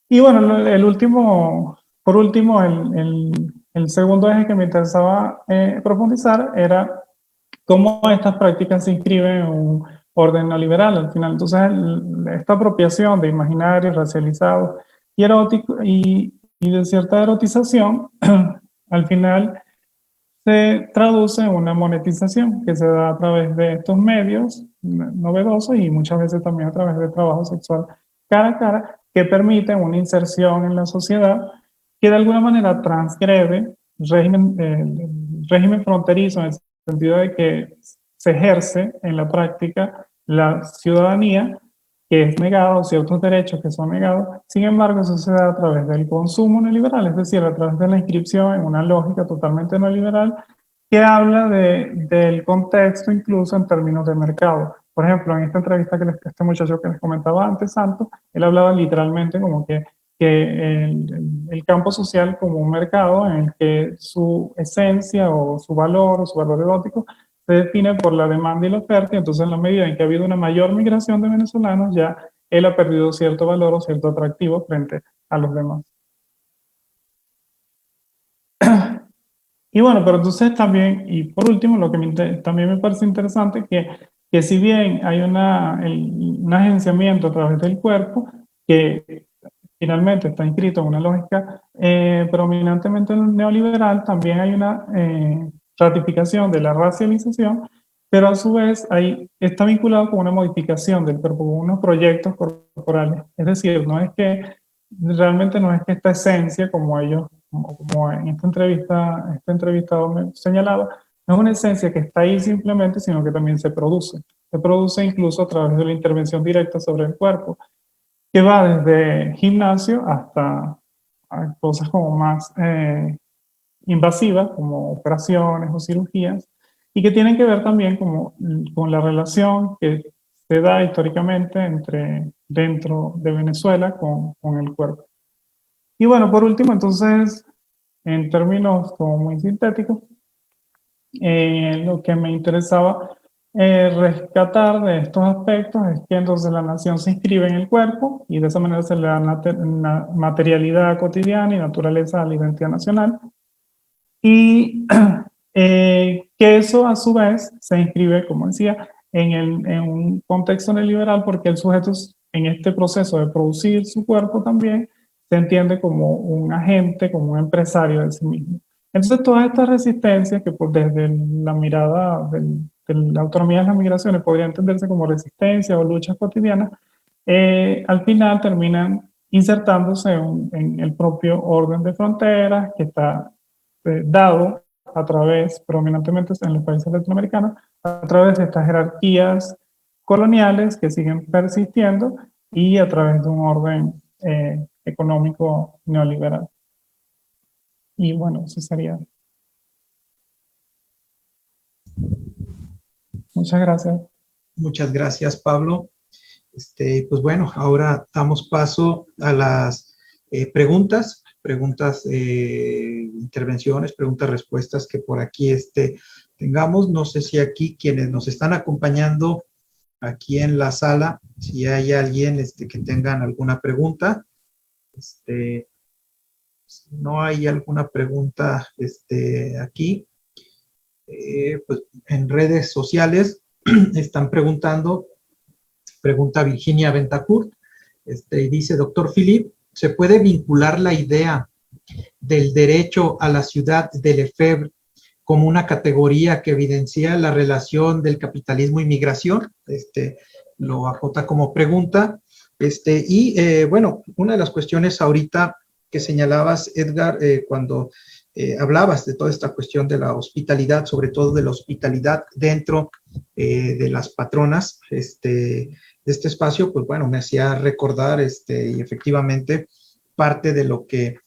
Y bueno, por último, el segundo eje que me interesaba profundizar era cómo estas prácticas se inscriben en un orden neoliberal al final. Entonces, esta apropiación de imaginarios racializados y eróticos y de cierta erotización, al final se traduce en una monetización que se da a través de estos medios novedosos y muchas veces también a través de trabajo sexual cara a cara, que permiten una inserción en la sociedad que de alguna manera transgrede el régimen fronterizo en el sentido de que se ejerce en la práctica la ciudadanía, que es negado, ciertos derechos que son negados. Sin embargo, eso se da a través del consumo neoliberal, es decir, a través de la inscripción en una lógica totalmente neoliberal que habla del contexto incluso en términos de mercado. Por ejemplo, en esta entrevista este muchacho que les comentaba antes, Santos, él hablaba literalmente como que el campo social como un mercado en el que su esencia o su valor erótico se define por la demanda y la oferta, y entonces en la medida en que ha habido una mayor migración de venezolanos, ya él ha perdido cierto valor o cierto atractivo frente a los demás. Y bueno, pero entonces también, y por último, lo que también me parece interesante, que si bien hay un agenciamiento a través del cuerpo, que finalmente está inscrito en una lógica predominantemente neoliberal, también hay una ratificación de la racialización, pero a su vez está vinculado con una modificación del cuerpo, con unos proyectos corporales. Es decir, realmente no es que esta esencia, como ellos, como en esta entrevistado me señalaba, no es una esencia que está ahí simplemente, sino que también se produce. Se produce incluso a través de la intervención directa sobre el cuerpo, que va desde gimnasio hasta cosas como más invasivas, como operaciones o cirugías, y que tienen que ver también con la relación que se da históricamente dentro de Venezuela con el cuerpo. Y bueno, por último, entonces, en términos como muy sintéticos, lo que me interesaba rescatar de estos aspectos es que entonces la nación se inscribe en el cuerpo y de esa manera se le da una materialidad cotidiana y naturaleza a la identidad nacional, y que eso a su vez se inscribe, como decía, en un contexto neoliberal, porque el sujeto en este proceso de producir su cuerpo también se entiende como un agente, como un empresario de sí mismo. Entonces todas estas resistencias que desde la mirada de la autonomía de las migraciones podría entenderse como resistencia o luchas cotidianas, al final terminan insertándose en el propio orden de fronteras que está dado a través, predominantemente en los países latinoamericanos, a través de estas jerarquías coloniales que siguen persistiendo y a través de un orden económico neoliberal. Y bueno, eso sería. Muchas gracias. Muchas gracias, Pablo. Pues bueno, ahora damos paso a las preguntas, intervenciones, preguntas, respuestas que por aquí tengamos. No sé si aquí quienes nos están acompañando aquí en la sala, si hay alguien que tengan alguna pregunta. Si no hay alguna pregunta aquí, pues en redes sociales están pregunta Virginia Bentacourt, y dice: doctor Philippe, ¿se puede vincular la idea del derecho a la ciudad de Lefebvre como una categoría que evidencia la relación del capitalismo y migración? Lo acota como pregunta. Bueno, una de las cuestiones ahorita que señalabas, Edgar, cuando hablabas de toda esta cuestión de la hospitalidad, sobre todo de la hospitalidad dentro de las patronas de este espacio, pues bueno, me hacía recordar y efectivamente parte de lo que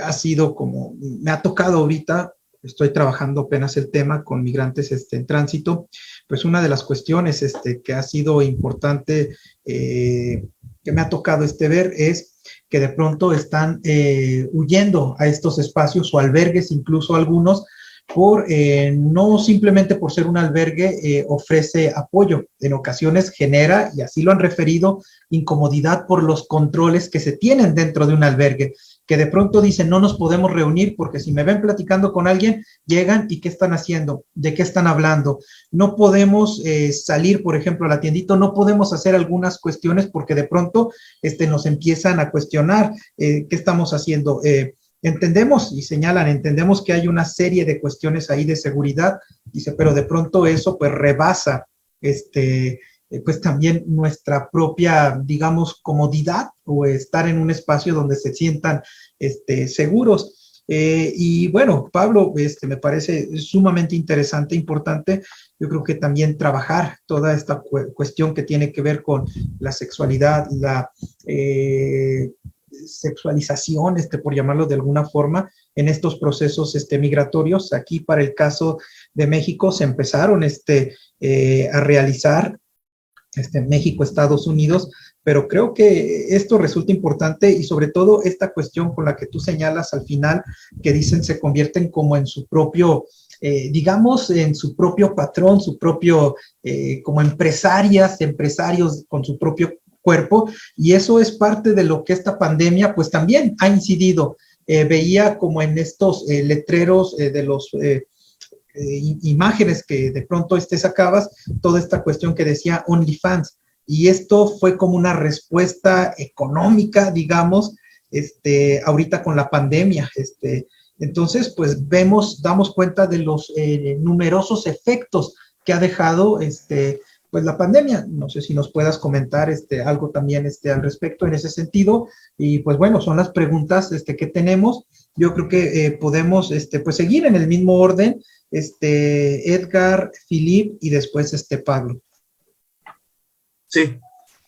ha sido como, me ha tocado ahorita, estoy trabajando apenas el tema con migrantes en tránsito, pues una de las cuestiones que ha sido importante, que me ha tocado ver es que de pronto están huyendo a estos espacios o albergues, incluso algunos, no simplemente por ser un albergue ofrece apoyo, en ocasiones genera, y así lo han referido, incomodidad por los controles que se tienen dentro de un albergue, que de pronto dicen no nos podemos reunir porque si me ven platicando con alguien, llegan y ¿qué están haciendo? ¿De qué están hablando? No podemos salir, por ejemplo, a la tiendita, no podemos hacer algunas cuestiones porque de pronto nos empiezan a cuestionar qué estamos haciendo. Entendemos y señalan, entendemos que hay una serie de cuestiones ahí de seguridad, dice, pero de pronto eso pues rebasa pues también nuestra propia, digamos, comodidad o estar en un espacio donde se sientan seguros. Y bueno, Pablo, me parece sumamente interesante, importante. Yo creo que también trabajar toda esta cuestión que tiene que ver con la sexualidad, la sexualización, por llamarlo de alguna forma, en estos procesos migratorios. Aquí, para el caso de México, se empezaron a realizar México, Estados Unidos, pero creo que esto resulta importante y sobre todo esta cuestión con la que tú señalas al final, que dicen se convierten como en su propio, digamos, en su propio patrón, su propio, como empresarios con su propio cuerpo, y eso es parte de lo que esta pandemia pues también ha incidido. Veía como en estos letreros de los imágenes que de pronto sacabas, toda esta cuestión que decía OnlyFans, y esto fue como una respuesta económica, digamos, ahorita con la pandemia, entonces pues damos cuenta de los numerosos efectos que ha dejado pues la pandemia. No sé si nos puedas comentar algo también al respecto en ese sentido, y pues bueno, son las preguntas que tenemos. Yo creo que podemos pues seguir en el mismo orden, Edgar, Philip y después Pablo. Sí,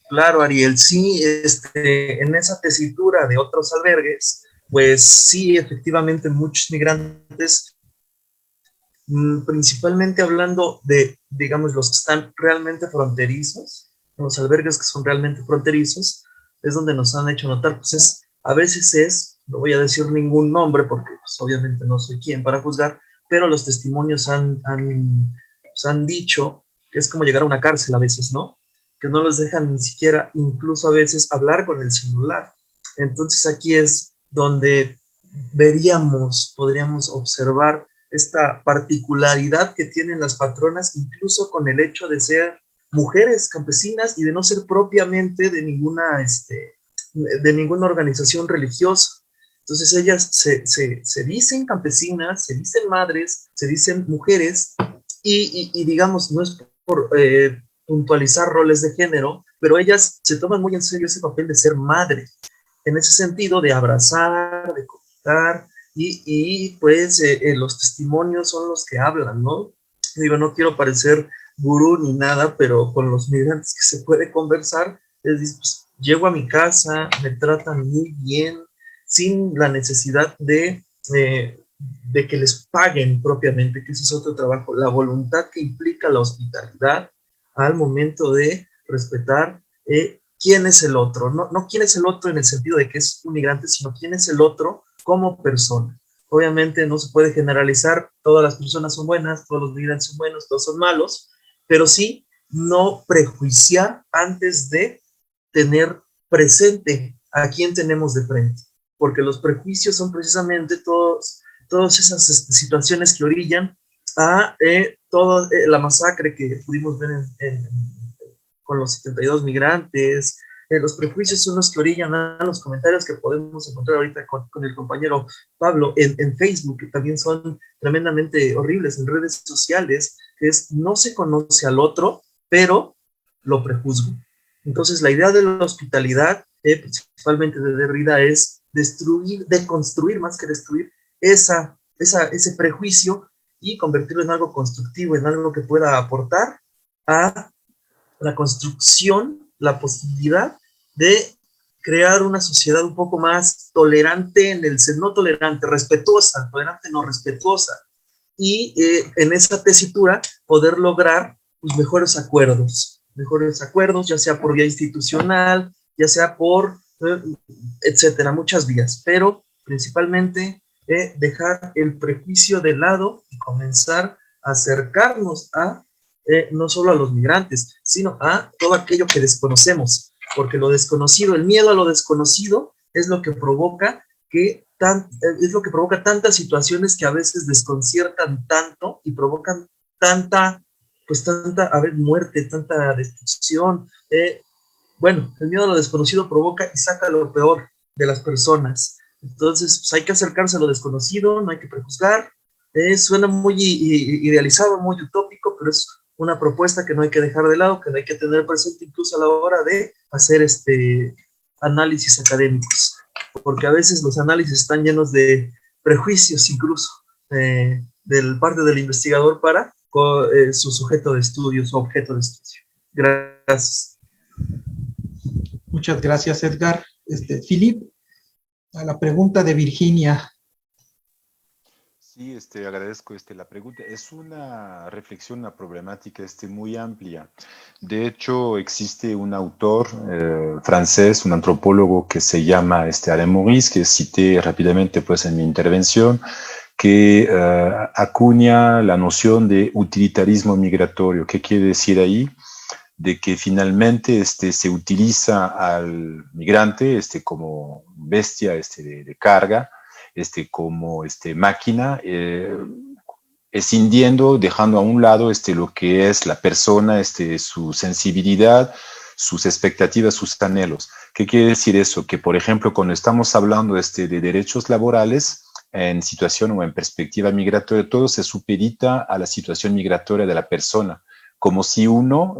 claro, Ariel, sí, en esa tesitura de otros albergues, pues sí, efectivamente muchos migrantes, principalmente hablando de, digamos, los que están realmente fronterizos, los albergues que son realmente fronterizos, es donde nos han hecho notar, pues a veces no voy a decir ningún nombre porque pues, obviamente no soy quien para juzgar, pero los testimonios han dicho que es como llegar a una cárcel a veces, ¿no? Que no los dejan ni siquiera, incluso a veces, hablar con el celular. Entonces aquí es donde podríamos observar esta particularidad que tienen las patronas, incluso con el hecho de ser mujeres campesinas y de no ser propiamente de ninguna organización religiosa. Entonces ellas se dicen campesinas, se dicen madres, se dicen mujeres, y digamos, no es por puntualizar roles de género, pero ellas se toman muy en serio ese papel de ser madre, en ese sentido de abrazar, de contar, y pues los testimonios son los que hablan, ¿no? Digo, no quiero parecer gurú ni nada, pero con los migrantes que se puede conversar, les digo, pues, llego a mi casa, me tratan muy bien, sin la necesidad de que les paguen propiamente, que ese es otro trabajo, la voluntad que implica la hospitalidad al momento de respetar quién es el otro, no quién es el otro en el sentido de que es un migrante, sino quién es el otro como persona. Obviamente no se puede generalizar, todas las personas son buenas, todos los migrantes son buenos, todos son malos, pero sí no prejuiciar antes de tener presente a quién tenemos de frente, porque los prejuicios son precisamente todas esas situaciones que orillan a toda la masacre que pudimos ver con los 72 migrantes. Los prejuicios son los que orillan a los comentarios que podemos encontrar ahorita con el compañero Pablo en Facebook, que también son tremendamente horribles en redes sociales, que es no se conoce al otro, pero lo prejuzgo. Entonces la idea de la hospitalidad, principalmente de Derrida, es deconstruir más que destruir esa ese prejuicio y convertirlo en algo constructivo, en algo que pueda aportar a la construcción, la posibilidad de crear una sociedad un poco más tolerante, no tolerante, respetuosa, tolerante no respetuosa, y en esa tesitura poder lograr pues, mejores acuerdos, ya sea por vía institucional, ya sea por, etcétera, muchas vías, pero principalmente dejar el prejuicio de lado y comenzar a acercarnos a no solo a los migrantes, sino a todo aquello que desconocemos, porque lo desconocido, el miedo a lo desconocido es lo que provoca es lo que provoca tantas situaciones que a veces desconciertan tanto y provocan a ver, muerte, tanta destrucción. Bueno, el miedo a lo desconocido provoca y saca lo peor de las personas. Entonces, pues hay que acercarse a lo desconocido, no hay que prejuzgar. Suena muy idealizado, muy utópico, pero es una propuesta que no hay que dejar de lado, que no hay que tener presente incluso a la hora de hacer análisis académicos, porque a veces los análisis están llenos de prejuicios incluso del parte del investigador para su sujeto de estudio, su objeto de estudio. Gracias. Muchas gracias, Edgar. Philip, a la pregunta de Virginia. Sí, agradezco la pregunta. Es una reflexión, una problemática muy amplia. De hecho, existe un autor francés, un antropólogo que se llama Alain Maurice, que cité rápidamente pues, en mi intervención, que acuña la noción de utilitarismo migratorio. ¿Qué quiere decir ahí? De que finalmente se utiliza al migrante como bestia de carga, como máquina, escindiendo, dejando a un lado lo que es la persona, su sensibilidad, sus expectativas, sus anhelos. ¿Qué quiere decir eso? Que, por ejemplo, cuando estamos hablando de derechos laborales, en situación o en perspectiva migratoria, todo se supedita a la situación migratoria de la persona, como si uno,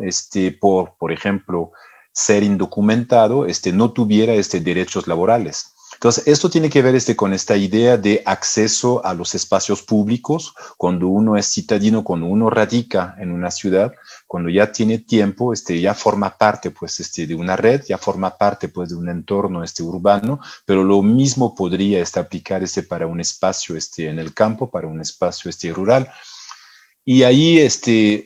por ejemplo, ser indocumentado, no tuviera derechos laborales. Entonces, esto tiene que ver con esta idea de acceso a los espacios públicos cuando uno es citadino, cuando uno radica en una ciudad, cuando ya tiene tiempo, ya forma parte pues, de una red, ya forma parte pues, de un entorno urbano, pero lo mismo podría aplicar para un espacio en el campo, para un espacio rural. Y ahí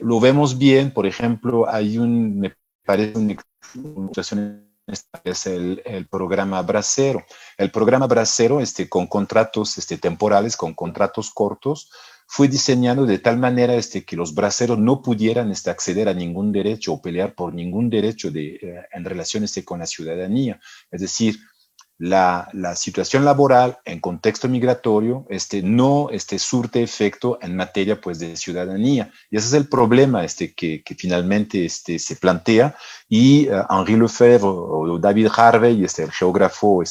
lo vemos bien, por ejemplo, me parece una situación es el programa Bracero. El programa Bracero, con contratos temporales, con contratos cortos, fue diseñado de tal manera que los braceros no pudieran acceder a ningún derecho o pelear por ningún derecho en relación con la ciudadanía. Es decir, la situación laboral en contexto migratorio no surte efecto en materia pues, de ciudadanía. Y ese es el problema que finalmente se plantea. Y Henri Lefebvre o David Harvey, el geógrafo,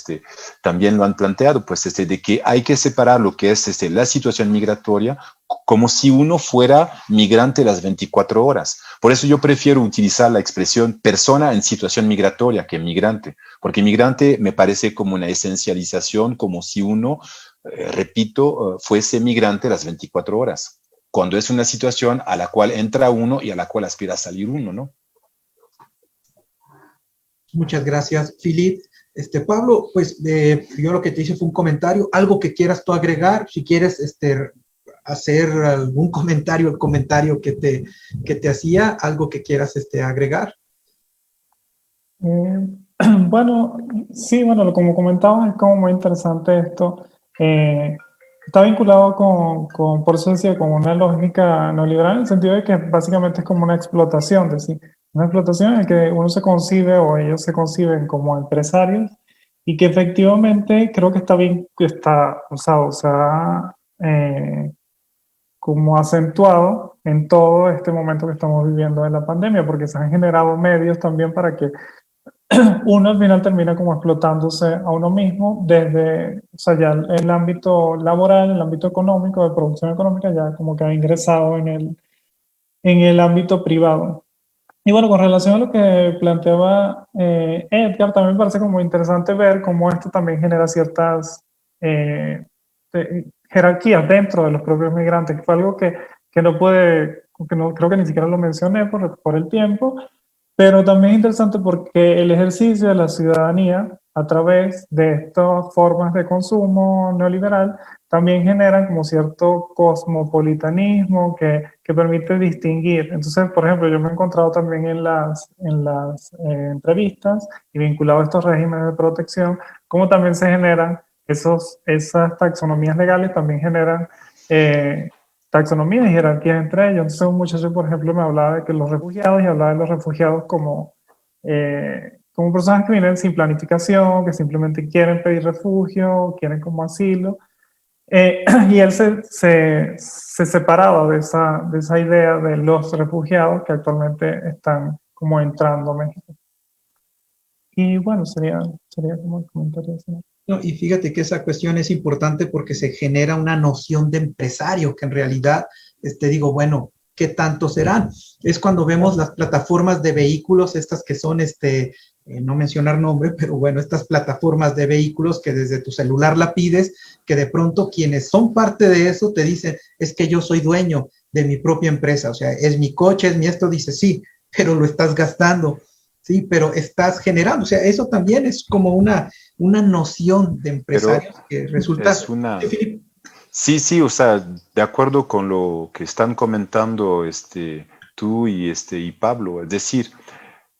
también lo han planteado, pues de que hay que separar lo que es la situación migratoria como si uno fuera migrante las 24 horas. Por eso yo prefiero utilizar la expresión persona en situación migratoria que migrante, porque migrante me parece como una esencialización, como si uno, repito, fuese migrante las 24 horas, cuando es una situación a la cual entra uno y a la cual aspira a salir uno, ¿no? Muchas gracias, Philip. Pablo, pues yo lo que te hice fue un comentario, algo que quieras tú agregar, si quieres hacer algún comentario, el comentario que te hacía, algo que quieras agregar. Bueno, sí, bueno, como comentaba, es como muy interesante esto. Está vinculado por eso decía, con una lógica neoliberal, en el sentido de que básicamente es como una explotación, es decir, una explotación en la que uno se concibe o ellos se conciben como empresarios y que efectivamente creo que está bien, que está usada como acentuado en todo este momento que estamos viviendo de la pandemia, porque se han generado medios también para que uno al final termina como explotándose a uno mismo desde, o sea, ya el ámbito laboral, el ámbito económico, de producción económica, ya como que ha ingresado en el ámbito privado. Y bueno, con relación a lo que planteaba Edgar, también me parece como interesante ver cómo esto también genera jerarquías dentro de los propios migrantes, que fue algo que no puede, que no, creo que ni siquiera lo mencioné por el tiempo, pero también es interesante porque el ejercicio de la ciudadanía a través de estas formas de consumo neoliberal también generan como cierto cosmopolitanismo que permite distinguir. Entonces, por ejemplo, yo me he encontrado también en las entrevistas y vinculado a estos regímenes de protección, cómo también se generan esas taxonomías legales, también generan taxonomías y jerarquías entre ellos. Entonces un muchacho, por ejemplo, me hablaba de que los refugiados, y hablaba de los refugiados como personas que vienen sin planificación, que simplemente quieren pedir refugio, quieren como asilo. Y él se separaba de esa idea de los refugiados que actualmente están como entrando a México. Y bueno, sería como el comentario. No, y fíjate que esa cuestión es importante porque se genera una noción de empresario que en realidad, digo, bueno, ¿qué tanto serán? Es cuando vemos las plataformas de vehículos, estas que son, no mencionar nombre, pero bueno, estas plataformas de vehículos que desde tu celular la pides, que de pronto quienes son parte de eso te dicen, es que yo soy dueño de mi propia empresa, o sea, es mi coche, es mi esto, dice, sí, pero lo estás gastando, sí, pero estás generando, o sea, eso también es como una noción de empresarios que resulta... Sí, o sea, de acuerdo con lo que están comentando tú y Pablo, es decir,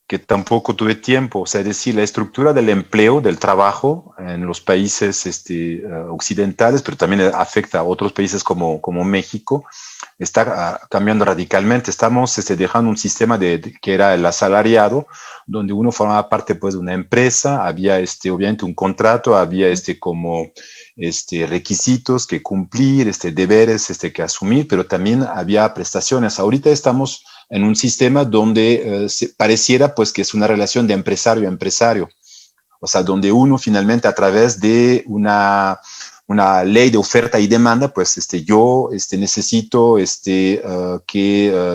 que tampoco tuve tiempo, o sea, es decir, la estructura del empleo, del trabajo en los países occidentales, pero también afecta a otros países como México, está cambiando radicalmente. Estamos dejando un sistema que era el asalariado, donde uno formaba parte pues de una empresa, había obviamente un contrato, había requisitos que cumplir, deberes que asumir, pero también había prestaciones. Ahorita estamos en un sistema donde pareciera pues que es una relación de empresario a empresario, o sea, donde uno finalmente a través de una ley de oferta y demanda, pues yo necesito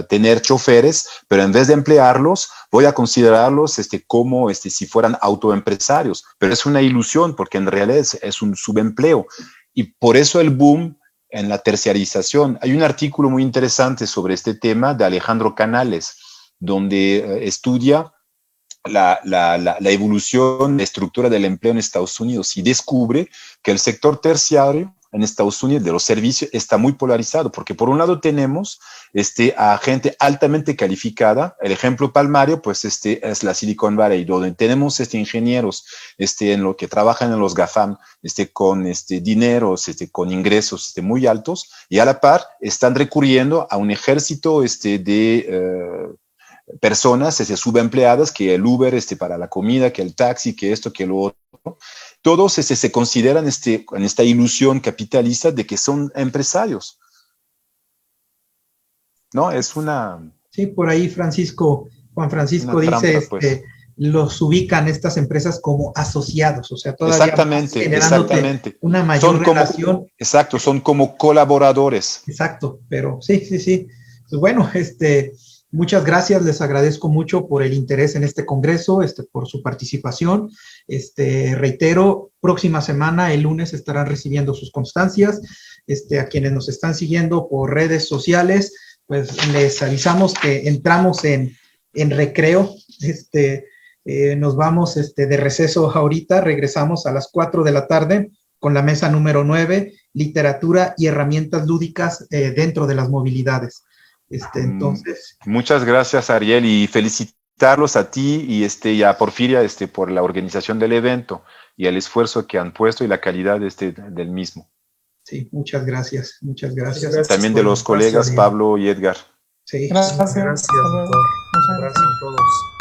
tener choferes, pero en vez de emplearlos, voy a considerarlos como si fueran autoempresarios, pero es una ilusión porque en realidad es un subempleo y por eso el boom en la terciarización. Hay un artículo muy interesante sobre este tema de Alejandro Canales, donde estudia la evolución, la estructura del empleo en Estados Unidos y descubre que el sector terciario en Estados Unidos de los servicios está muy polarizado, porque por un lado tenemos a gente altamente calificada. El ejemplo palmario pues es la Silicon Valley, donde tenemos ingenieros en lo que trabajan en los GAFAM con dineros, con ingresos muy altos, y a la par están recurriendo a un ejército de personas subempleadas, que el Uber para la comida, que el taxi, que esto, que lo otro. Todos se consideran en esta ilusión capitalista de que son empresarios. ¿No? Es una... Sí, por ahí Juan Francisco dice, trampa, pues. Los ubican estas empresas como asociados, o sea, todavía exactamente. Una mayor relación. Exacto, son como colaboradores. Exacto, pero sí. Pues bueno, muchas gracias, les agradezco mucho por el interés en este congreso, por su participación. Reitero, próxima semana, el lunes, estarán recibiendo sus constancias. A quienes nos están siguiendo por redes sociales, pues les avisamos que entramos en recreo. Nos vamos de receso ahorita, regresamos a las 4 de la tarde con la mesa número 9, literatura y herramientas lúdicas dentro de las movilidades. Entonces. Muchas gracias, Ariel, y felicitarlos a ti y a Porfiria por la organización del evento y el esfuerzo que han puesto y la calidad del mismo. Sí, muchas gracias. También de los colegas Pablo y Edgar. Sí. Gracias. Gracias, doctor. Muchas gracias a todos.